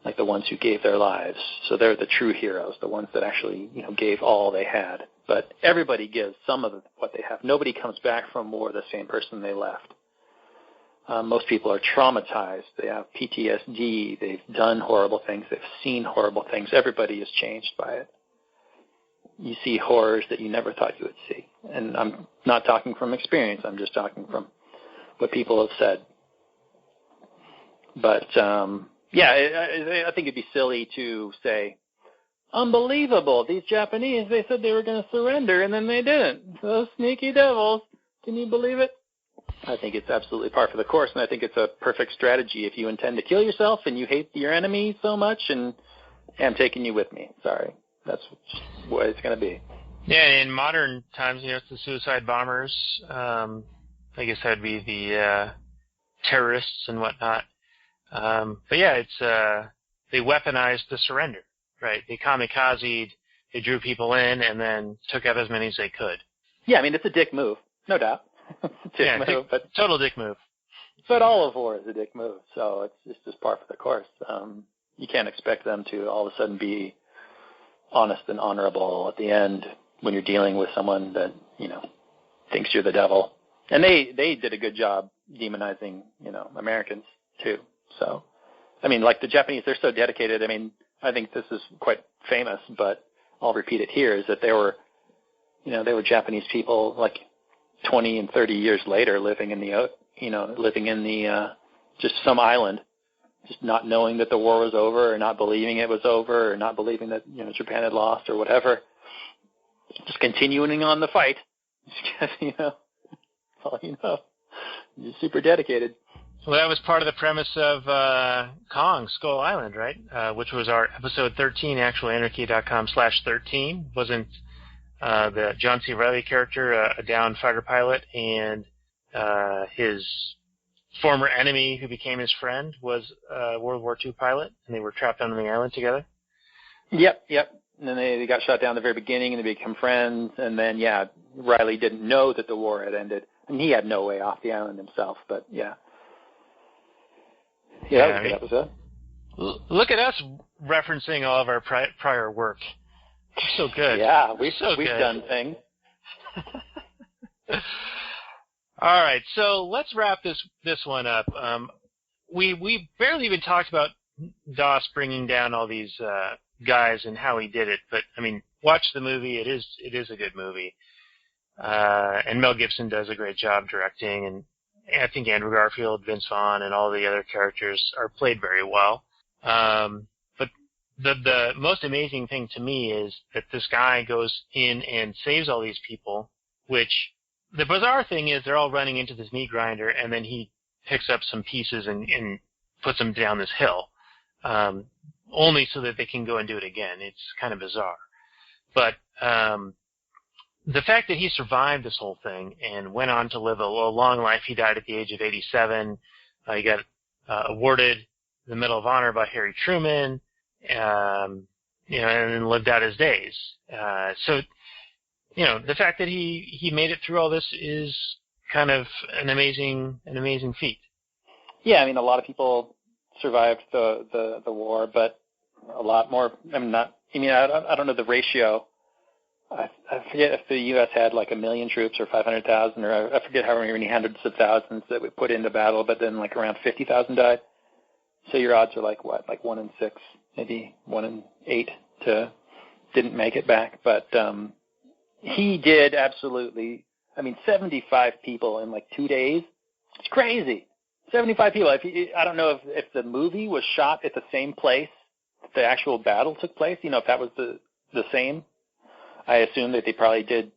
like the ones who gave their lives. So they're the true heroes, the ones that actually, gave all they had. But everybody gives some of what they have. Nobody comes back from war the same person they left. Most people are traumatized. They have PTSD. They've done horrible things. They've seen horrible things. Everybody is changed by it. You see horrors that you never thought you would see. And I'm not talking from experience. I'm just talking from what people have said. But, I think it'd be silly to say, unbelievable, these Japanese, they said they were going to surrender, and then they didn't. Those sneaky devils. Can you believe it? I think it's absolutely par for the course, and I think it's a perfect strategy if you intend to kill yourself and you hate your enemy so much, and I'm taking you with me. Sorry. That's what it's going to be. Yeah, in modern times, it's the suicide bombers. I guess that would be the terrorists and whatnot. But yeah, it's they weaponized the surrender, right? They kamikazed, they drew people in, and then took out as many as they could. Yeah, I mean, it's a dick move, no doubt. But total dick move. But all of war is a dick move, so it's just par for the course. You can't expect them to all of a sudden be honest and honorable at the end when you're dealing with someone that, thinks you're the devil. And they did a good job demonizing, Americans too. So, I mean, like the Japanese, they're so dedicated. I mean, I think this is quite famous, but I'll repeat it here, is that they were Japanese people like 20 and 30 years later living in just some island, just not knowing that the war was over, or not believing it was over, or not believing that Japan had lost or whatever. Just continuing on the fight, because that's all you know. You're super dedicated. Well, that was part of the premise of Kong, Skull Island, right? Which was our episode 13, actualanarchy.com/13. Wasn't the John C. Reilly character a downed fighter pilot, and his former enemy who became his friend was a World War II pilot, and they were trapped on the island together? Yep. And then they got shot down at the very beginning, and they became friends, and then, Reilly didn't know that the war had ended. I mean, he had no way off the island himself, but, yeah. Yeah, that was it. Look at us referencing all of our prior work. We're so good. Yeah, we've done things. All right, so let's wrap this one up. We barely even talked about Doss bringing down all these guys and how he did it, but I mean, watch the movie. It is a good movie, and Mel Gibson does a great job directing, and I think Andrew Garfield, Vince Vaughn, and all the other characters are played very well. But the most amazing thing to me is that this guy goes in and saves all these people, which the bizarre thing is they're all running into this meat grinder, and then he picks up some pieces and puts them down this hill, only so that they can go and do it again. It's kind of bizarre. But the fact that he survived this whole thing and went on to live a long life, he died at the age of 87. He got awarded the Medal of Honor by Harry Truman, and then lived out his days. So, the fact that he made it through all this is kind of an amazing feat. Yeah, I mean, a lot of people survived the war, but a lot more. I don't know the ratio. I forget if the U.S. had like 1 million troops or 500,000, or I forget how many hundreds of thousands that we put into battle, but then like around 50,000 died. So your odds are like 1 in 6, maybe 1 in 8 didn't make it back. But he did absolutely. I mean, 75 people in like 2 days. It's crazy. 75 people. I don't know if the movie was shot at the same place that the actual battle took place. If that was the same. I assume that they probably did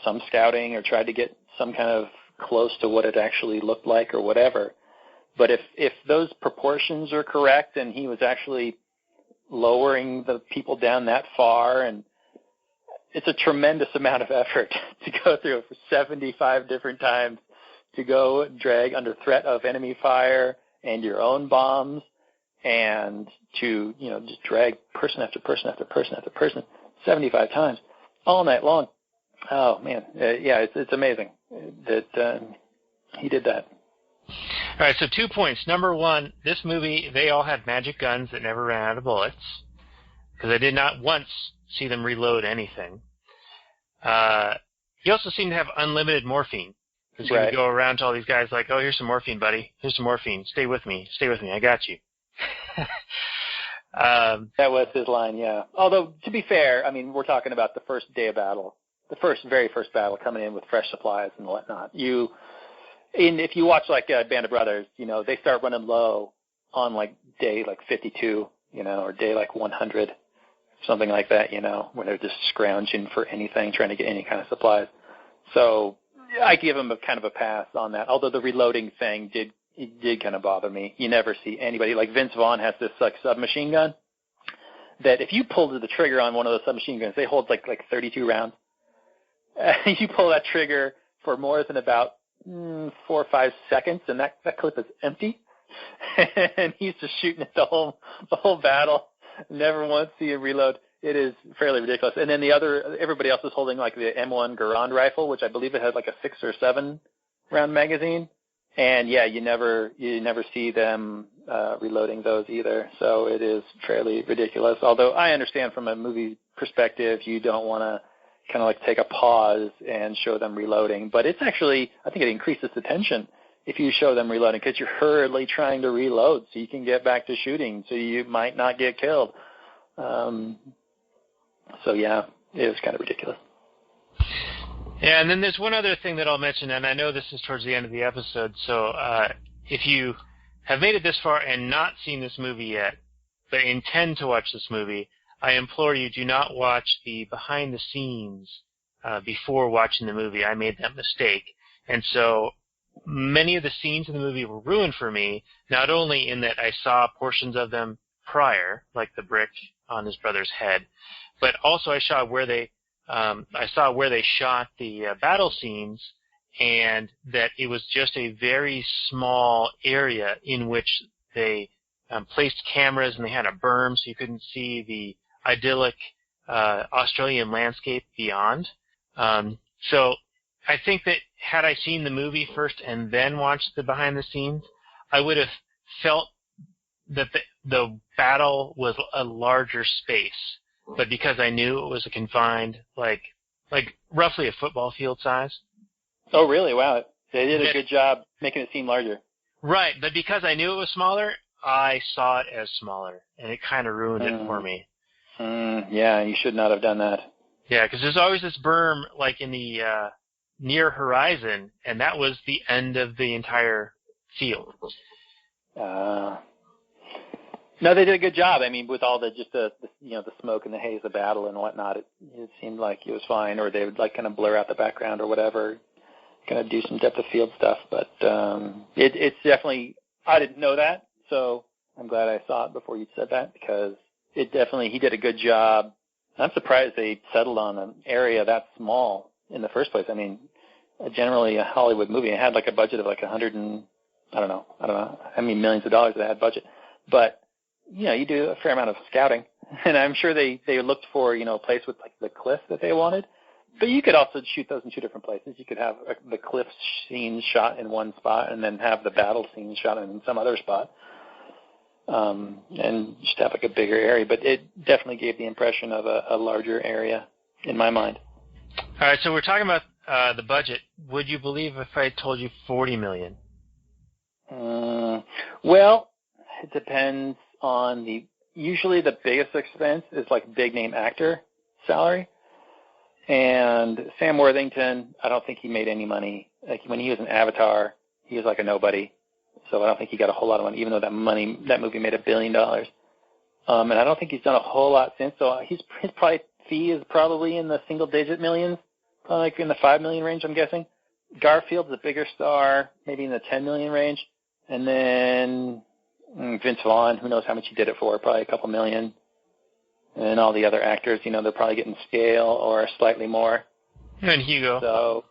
some scouting or tried to get some kind of close to what it actually looked like or whatever. But if those proportions are correct and he was actually lowering the people down that far, and it's a tremendous amount of effort to go through 75 different times to go drag under threat of enemy fire and your own bombs, and to, just drag person after person after person after person 75 times all night long Oh man, yeah, it's amazing that he did that. All right, so 2 points. Number one, this movie, they all had magic guns that never ran out of bullets, because I did not once see them reload anything. He also seemed to have unlimited morphine, because he would go around to all these guys like, oh, here's some morphine, buddy. Here's some morphine. Stay with me. I got you. That was his line, yeah. Although, to be fair, I mean, we're talking about the first day of battle, the very first battle, coming in with fresh supplies and whatnot. If you watch like Band of Brothers, they start running low on like day like 52, or day like 100, something like that, when they're just scrounging for anything, trying to get any kind of supplies. So I give him a kind of a pass on that. Although the reloading thing did kind of bother me. You never see anybody like Vince Vaughn has this like submachine gun that if you pull the trigger on one of those submachine guns, they hold like 32 rounds. You pull that trigger for more than about 4 or 5 seconds, and that clip is empty. And he's just shooting at the whole battle. Never once see him reload. It is fairly ridiculous. And then everybody else is holding like the M1 Garand rifle, which I believe it has like a 6 or 7 round magazine. And yeah, you never see them reloading those either. So it is fairly ridiculous. Although I understand from a movie perspective, you don't want to kind of like take a pause and show them reloading. But it's actually, I think it increases the tension if you show them reloading, because you're hurriedly trying to reload so you can get back to shooting, so you might not get killed. So yeah, it was kind of ridiculous. Yeah, and then there's one other thing that I'll mention, and I know this is towards the end of the episode, so if you have made it this far and not seen this movie yet, but intend to watch this movie, I implore you, do not watch the behind the scenes before watching the movie. I made that mistake. And so many of the scenes in the movie were ruined for me, not only in that I saw portions of them prior, like the brick on his brother's head, but also I saw where they shot the battle scenes, and that it was just a very small area in which they placed cameras, and they had a berm so you couldn't see the idyllic Australian landscape beyond. So I think that had I seen the movie first and then watched the behind the scenes, I would have felt that the battle was a larger space. But because I knew it was a confined, like roughly a football field size. Oh, really? Wow. They did a good job making it seem larger. Right, but because I knew it was smaller, I saw it as smaller, and it kind of ruined it for me. Yeah, you should not have done that. Yeah, because there's always this berm, like in the near horizon, and that was the end of the entire field. No, they did a good job. I mean, with all the smoke and the haze of battle and whatnot, it seemed like it was fine. Or they would like kind of blur out the background or whatever, kind of do some depth of field stuff. But it's definitely, I didn't know that, so I'm glad I saw it before you said that, because he did a good job. I'm surprised they settled on an area that small in the first place. I mean, generally a Hollywood movie, it had like a budget of like I don't know how many millions of dollars they had budget, but you do a fair amount of scouting, and I'm sure they looked for, a place with like the cliff that they wanted, but you could also shoot those in 2 different places. You could have the cliff scene shot in one spot and then have the battle scene shot in some other spot, and just have like a bigger area, but it definitely gave the impression of a larger area in my mind. All right, so we're talking about the budget. Would you believe if I told you $40 million? Well, it depends on usually the biggest expense is like big name actor salary. And Sam Worthington, I don't think he made any money. Like when he was in Avatar, he was like a nobody. So I don't think he got a whole lot of money, even though that movie made $1 billion. And I don't think he's done a whole lot since. So his fee is probably in the single digit millions, probably like in the 5 million range, I'm guessing. Garfield's a bigger star, maybe in the 10 million range. And then Vince Vaughn, who knows how much he did it for, probably a couple million. And all the other actors, they're probably getting scale or slightly more. And Hugo. So,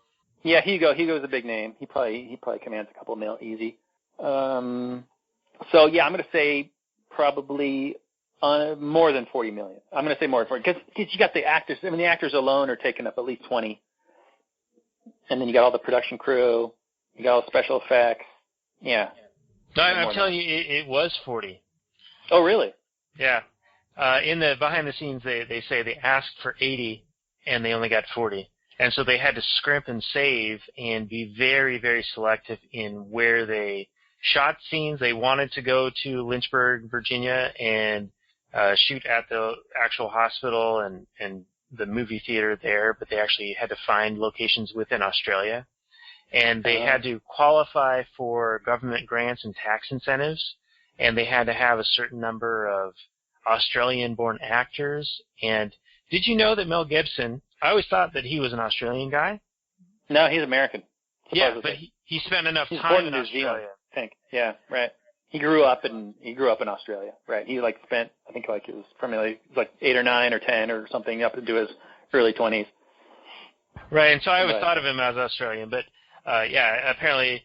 yeah, Hugo's a big name. He probably commands a couple mil easy. So, yeah, I'm going to say probably more than $40 million. I'm going to say more than 40, because you got the actors. I mean, the actors alone are taking up at least 20 And then you got all the production crew, you got all the special effects. Yeah. No, I'm telling you, it was 40. Oh, really? Yeah. In the behind the scenes, they say they asked for 80 and they only got 40. And so they had to scrimp and save and be very, very selective in where they shot scenes. They wanted to go to Lynchburg, Virginia, and shoot at the actual hospital and the movie theater there, but they actually had to find locations within Australia. And they had to qualify for government grants and tax incentives, and they had to have a certain number of Australian-born actors. And did you know that Mel Gibson, I always thought that he was an Australian guy. No, he's American. Yeah, but he spent enough he's time born in New Australia. Zealand, I think. Yeah, right. He grew up in Australia, right? He spent, I think it was probably 8 or 9 or 10 or something up into his early 20s. Right, and so I always thought of him as Australian, but apparently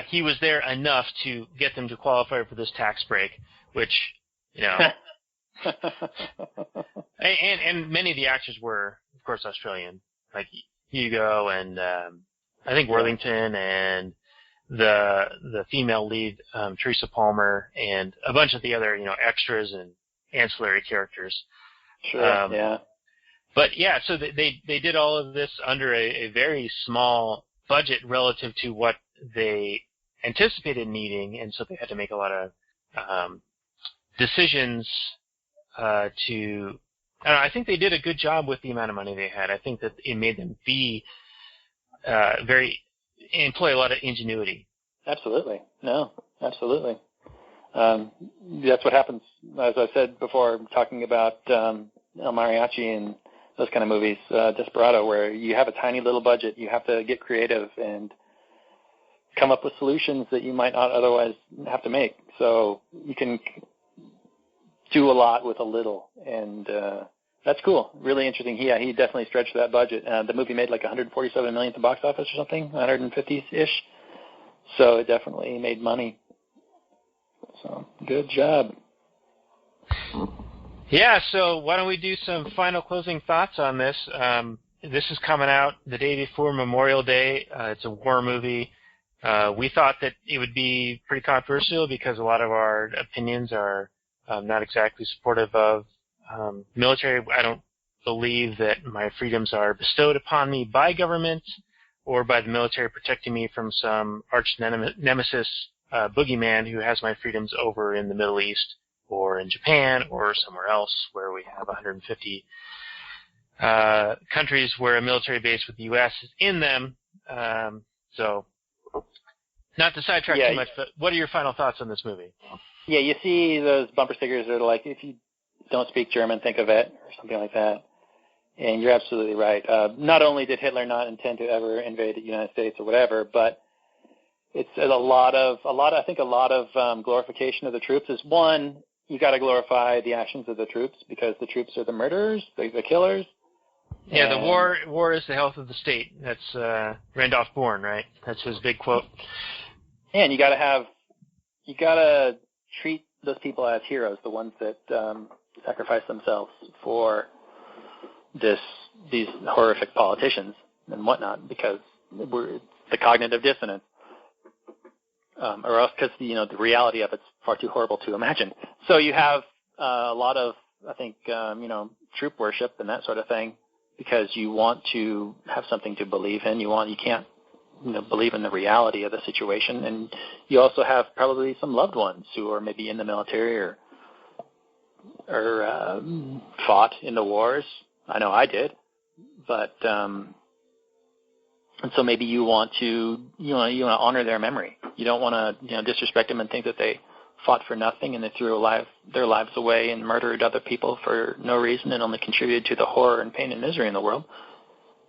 he was there enough to get them to qualify for this tax break, which, and many of the actors were, of course, Australian, like Hugo and I think Worthington and the female lead, Teresa Palmer, and a bunch of the other, extras and ancillary characters. Sure, yeah. But yeah, so they did all of this under a very small budget relative to what they anticipated needing, and so they had to make a lot of decisions to. I think they did a good job with the amount of money they had. I think that it made them be employ a lot of ingenuity. Absolutely. No, absolutely. That's what happens, as I said before, talking about El Mariachi and those kind of movies, Desperado, where you have a tiny little budget. You have to get creative and come up with solutions that you might not otherwise have to make. So you can do a lot with a little, and that's cool. Really interesting. He definitely stretched that budget. The movie made like $147 million at the box office or something, 150-ish. So it definitely made money. So good job. Yeah, so why don't we do some final closing thoughts on this? This is coming out the day before Memorial Day. It's a war movie. We thought that it would be pretty controversial because a lot of our opinions are not exactly supportive of military. I don't believe that my freedoms are bestowed upon me by government or by the military protecting me from some arch nemesis boogeyman who has my freedoms over in the Middle East or in Japan or somewhere else where we have 150 countries where a military base with the U.S. is in them. So not to sidetrack too much, but what are your final thoughts on this movie? Yeah, you see those bumper stickers that are like, if you don't speak German, think of it, or something like that. And you're absolutely right. Not only did Hitler not intend to ever invade the United States or whatever, but it's a lot of glorification of the troops. Is one, you got to glorify the actions of the troops because the troops are the murderers, the killers. Yeah, the war is the health of the state. That's Randolph Bourne, right? That's his big quote. And you got to treat those people as heroes, the ones that sacrifice themselves for these horrific politicians and whatnot, because we're the cognitive dissonance, or else because the reality of it's far too horrible to imagine. So you have a lot of, I think, troop worship and that sort of thing, because you want to have something to believe in. You can't believe in the reality of the situation, and you also have probably some loved ones who are maybe in the military or fought in the wars. I know I did, but and so maybe you want to honor their memory. You don't want to disrespect them and think that they fought for nothing and they threw their lives away and murdered other people for no reason and only contributed to the horror and pain and misery in the world.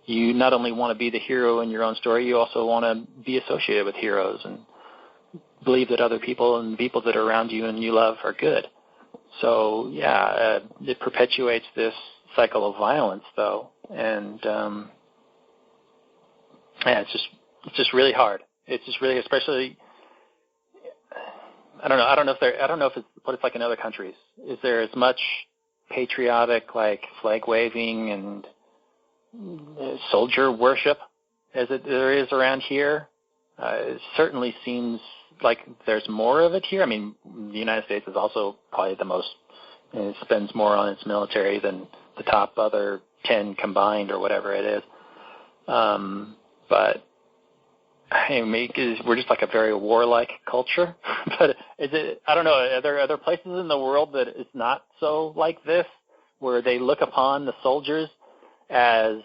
You not only want to be the hero in your own story, you also want to be associated with heroes and believe that other people and people that are around you and you love are good. So it perpetuates this cycle of violence, though, and it's just really hard. It's just really, especially, I don't know if it's what it's like in other countries. Is there as much patriotic, like, flag waving and soldier worship as there is around here. It certainly seems like there's more of it here. I mean, the United States is also probably the most, it spends more on its military than the top other 10 combined or whatever it is. But I mean, we're just like a very warlike culture. But is it? I don't know. Are there other places in the world that it's not so like this, where they look upon the soldiers as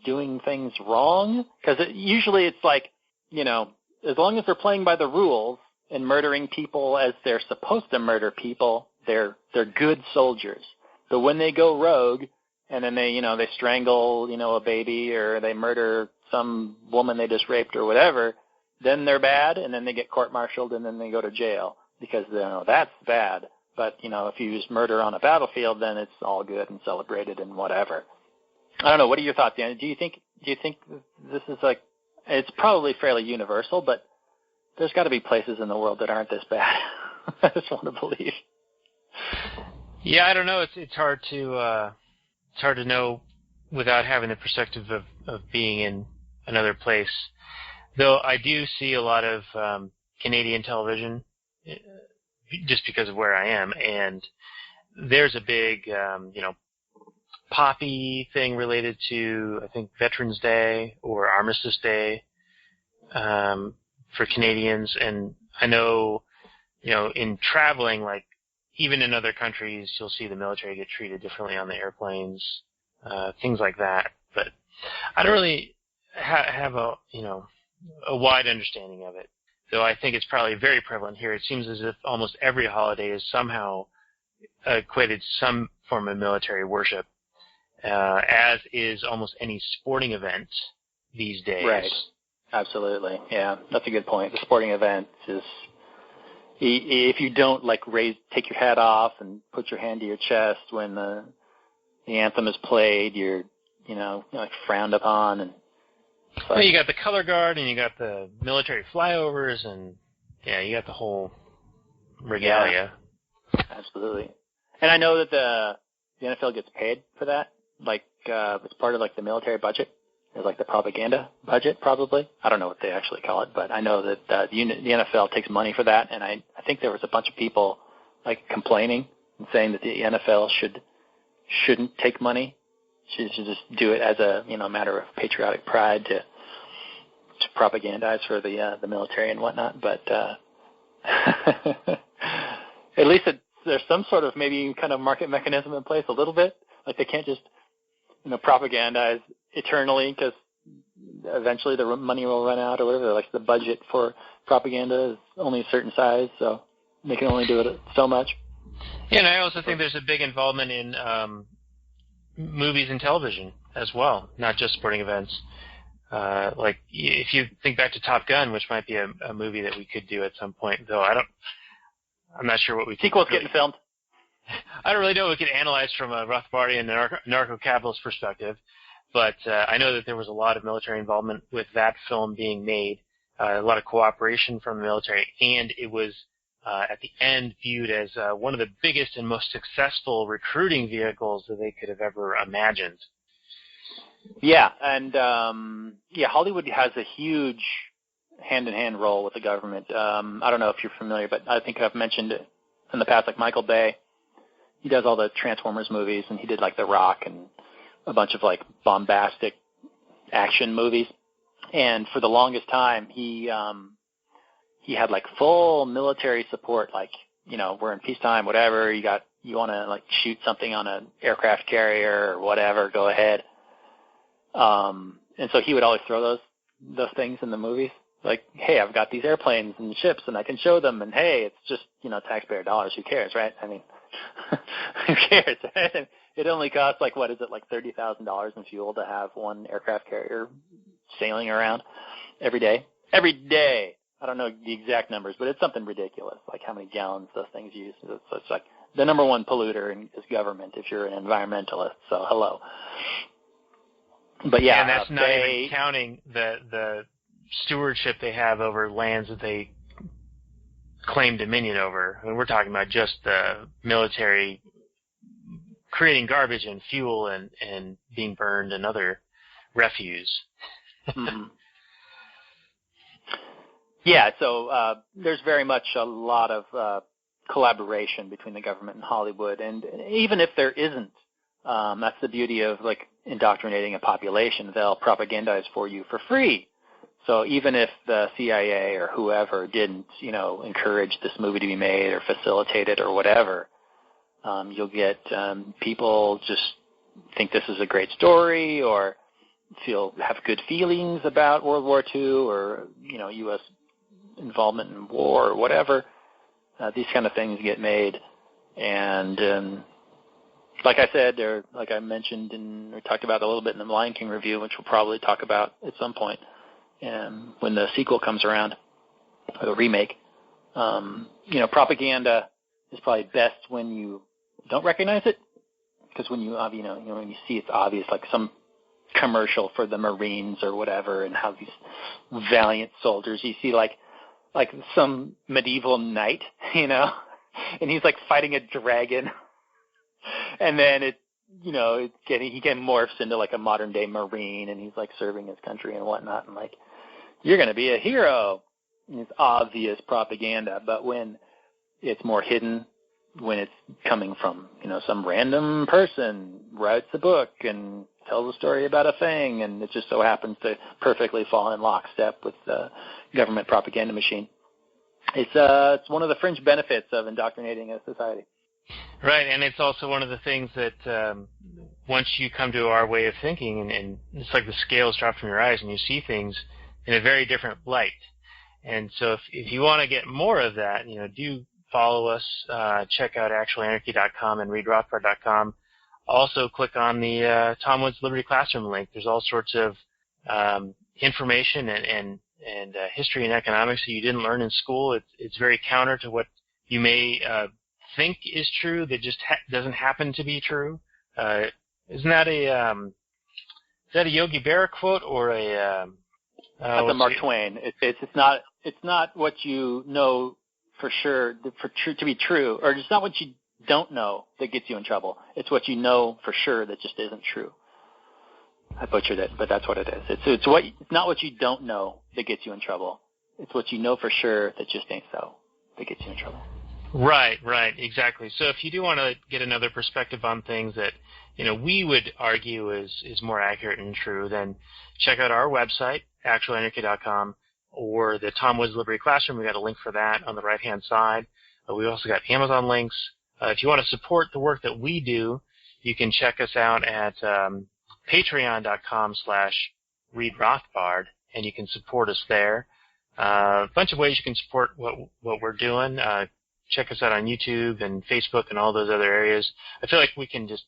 doing things wrong? Because usually it's like, you know, as long as they're playing by the rules and murdering people as they're supposed to murder people, they're good soldiers. But when they go rogue and then they strangle, a baby, or they murder some woman they just raped or whatever, then they're bad, and then they get court-martialed, and then they go to jail because that's bad. But if you use murder on a battlefield, then it's all good and celebrated and whatever. I don't know. What are your thoughts, Dan? Do you think this is like, it's probably fairly universal, but there's got to be places in the world that aren't this bad. I just want to believe. Yeah, I don't know. It's hard to know without having the perspective of being in another place. Though I do see a lot of Canadian television just because of where I am, and there's a big, poppy thing related to, I think, Veterans Day or Armistice Day for Canadians. And I know, in traveling, like, even in other countries, you'll see the military get treated differently on the airplanes, things like that. But I don't really have a wide understanding of it, though I think it's probably very prevalent here. It seems as if almost every holiday is somehow equated to some form of military worship, as is almost any sporting event these days. Right. Absolutely. Yeah, that's a good point. The sporting event is, if you don't take your hat off and put your hand to your chest when the anthem is played, you're frowned upon. And well, you got the color guard, and you got the military flyovers, and you got the whole regalia. Yeah, absolutely. And I know that the NFL gets paid for that. It's part of the military budget. It's like the propaganda budget, probably. I don't know what they actually call it, but I know that the NFL takes money for that. And I think there was a bunch of people complaining and saying that the NFL shouldn't take money. Should just do it as a matter of patriotic pride to propagandize for the military and whatnot. But at least there's some sort of maybe kind of market mechanism in place a little bit. Like they can't just propagandize eternally, because eventually the money will run out or whatever. Like the budget for propaganda is only a certain size, so they can only do it so much. Yeah, and I also think there's a big involvement in movies and television as well, not just sporting events. If you think back to Top Gun, which might be a movie that we could do at some point, though I'm not sure what we could. Sequel's getting filmed. I don't really know what we could analyze from a Rothbardian anarcho-capitalist perspective, but I know that there was a lot of military involvement with that film being made, a lot of cooperation from the military, and it was at the end viewed as one of the biggest and most successful recruiting vehicles that they could have ever imagined. Yeah, and Hollywood has a huge hand-in-hand role with the government. I don't know if you're familiar, but I think I've mentioned it in the past, Michael Bay. He does all the Transformers movies, and he did The Rock and a bunch of bombastic action movies. And for the longest time, he had full military support. We're in peacetime, whatever. You want to shoot something on an aircraft carrier or whatever, go ahead. And so he would always throw those things in the movies. Hey, I've got these airplanes and ships, and I can show them. And hey, it's just taxpayer dollars. Who cares, right? I mean, who cares? It only costs $30,000 in fuel to have one aircraft carrier sailing around every day. Every day. I don't know the exact numbers, but it's something ridiculous, how many gallons those things use. So it's the number one polluter is government if you're an environmentalist. So hello. But yeah, and that's not even counting the stewardship they have over lands that they claim dominion over. I mean, we're talking about just the military creating garbage and fuel and being burned and other refuse. Mm-hmm. Yeah, so there's very much a lot of collaboration between the government and Hollywood, and even if there isn't, that's the beauty of like indoctrinating a population. They'll propagandize for you for free. So even if the CIA or whoever didn't, encourage this movie to be made or facilitate it or whatever, you'll get people just think this is a great story or have good feelings about World War II or, U.S. involvement in war or whatever. These kind of things get made. And like I said, like I mentioned or talked about a little bit in the Lion King review, which we'll probably talk about at some point when the sequel comes around, or the remake. Propaganda is probably best when you don't recognize it, because when you when you see it's obvious, like some commercial for the Marines or whatever, and how these valiant soldiers, you see like some medieval knight, and he's like fighting a dragon, and then he morphs into like a modern day Marine, and he's like serving his country and whatnot, and like, you're going to be a hero. And it's obvious propaganda, but when it's more hidden, when it's coming from, some random person writes a book and tells a story about a thing, and it just so happens to perfectly fall in lockstep with the government propaganda machine. It's one of the fringe benefits of indoctrinating a society. Right, and it's also one of the things that once you come to our way of thinking, and it's like the scales drop from your eyes and you see things in a very different light. And so if you want to get more of that, do follow us, check out actualanarchy.com and readrothbard.com. Also click on the Tom Woods Liberty Classroom link. There's all sorts of information and history and economics that you didn't learn in school. It's very counter to what you may think is true that just doesn't happen to be true. Isn't that a Yogi Berra quote or a that's a Mark Twain. It's not what you know for sure to be true, or it's not what you don't know that gets you in trouble. It's what you know for sure that just isn't true. I butchered it, but that's what it is. It's not what you don't know that gets you in trouble. It's what you know for sure that just ain't so that gets you in trouble. Right, exactly. So if you do want to get another perspective on things that we would argue is more accurate and true, then check out our website, actualanarchy.com, or the Tom Woods Liberty Classroom. We got a link for that on the right-hand side. We also got Amazon links. If you want to support the work that we do, you can check us out at patreon.com/readrothbard, and you can support us there. A bunch of ways you can support what we're doing. Check us out on YouTube and Facebook and all those other areas. I feel like we can just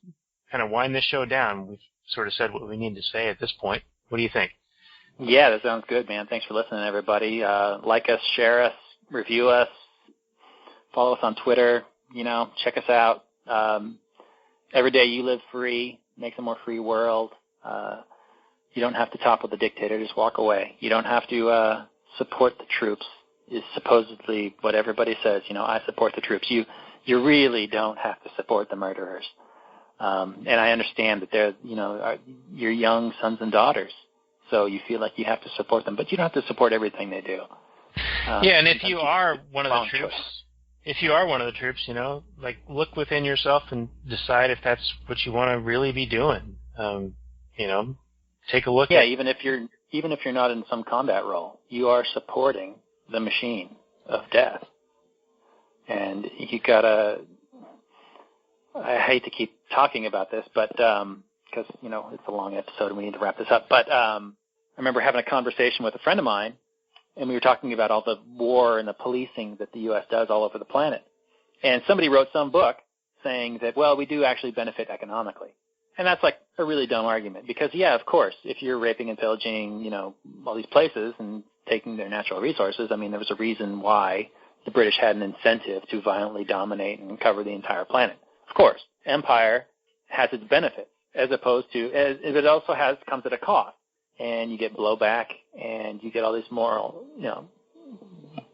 kind of wind this show down. We've sort of said what we need to say at this point. What do you think? Yeah, that sounds good, man. Thanks for listening, everybody. Like us, share us, review us, follow us on Twitter. Check us out. Every day you live free, makes a more free world. You don't have to topple the dictator, just walk away. You don't have to support the troops, is supposedly what everybody says. I support the troops. You really don't have to support the murderers. And I understand that they're, your young sons and daughters, so you feel like you have to support them, but you don't have to support everything they do. Yeah, and if you are one of the troops, look within yourself and decide if that's what you want to really be doing. Take a look. Yeah, even if you're not in some combat role, you are supporting the machine of death, and you gotta. I hate to keep talking about this, but because it's a long episode and we need to wrap this up. But I remember having a conversation with a friend of mine, and we were talking about all the war and the policing that the U.S. does all over the planet. And somebody wrote some book saying that, well, we do actually benefit economically. And that's like a really dumb argument because, yeah, of course, if you're raping and pillaging, all these places and taking their natural resources, I mean, there was a reason why the British had an incentive to violently dominate and cover the entire planet. Of course, empire has its benefits, as opposed to, it also comes at a cost. And you get blowback, and you get all these moral,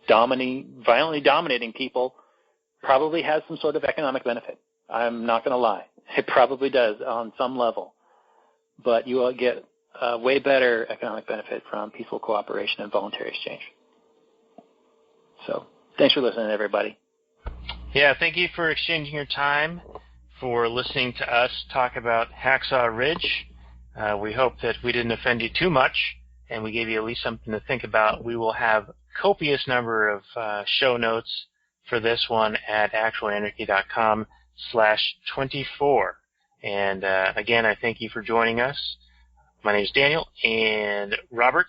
violently dominating people probably has some sort of economic benefit. I'm not going to lie. It probably does on some level. But you will get a way better economic benefit from peaceful cooperation and voluntary exchange. So thanks for listening, everybody. Yeah, thank you for exchanging your time, for listening to us talk about Hacksaw Ridge. We hope that we didn't offend you too much, and we gave you at least something to think about. We will have copious number of show notes for this one at actualanarchy.com/24. And again, I thank you for joining us. My name is Daniel, and Robert,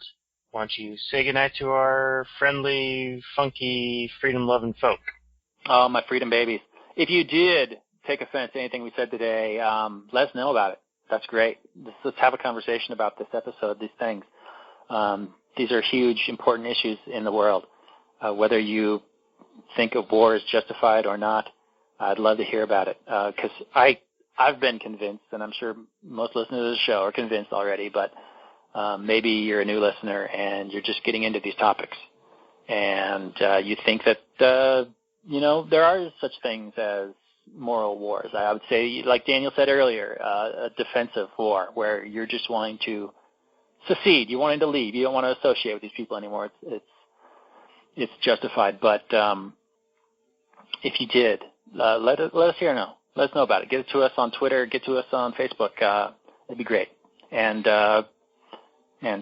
why don't you say goodnight to our friendly, funky, freedom-loving folk? Oh, my freedom babies. If you did take offense to anything we said today, let us know about it. That's great. Let's have a conversation about this episode, these things. These are huge, important issues in the world. Whether you think a war is justified or not, I'd love to hear about it. Because I've been convinced, and I'm sure most listeners of the show are convinced already, but maybe you're a new listener and you're just getting into these topics. And you think that, there are such things as moral wars. I would say, like Daniel said earlier, a defensive war where you're just wanting to secede. You're wanting to leave. You don't want to associate with these people anymore. It's justified. But if you did, let us hear know. Let us know about it. Get it to us on Twitter. Get to us on Facebook. It'd be great. And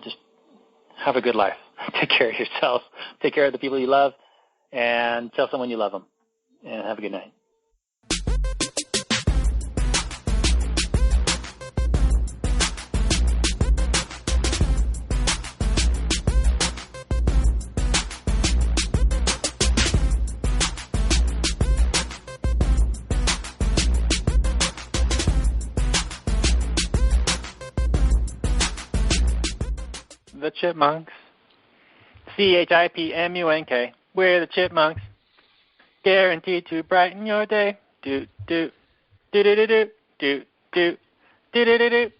just have a good life. Take care of yourself. Take care of the people you love. And tell someone you love them. And have a good night. The Chipmunks. CHIPMUNK. We're the Chipmunks. Guaranteed to brighten your day. Do do do do do do do do do do do.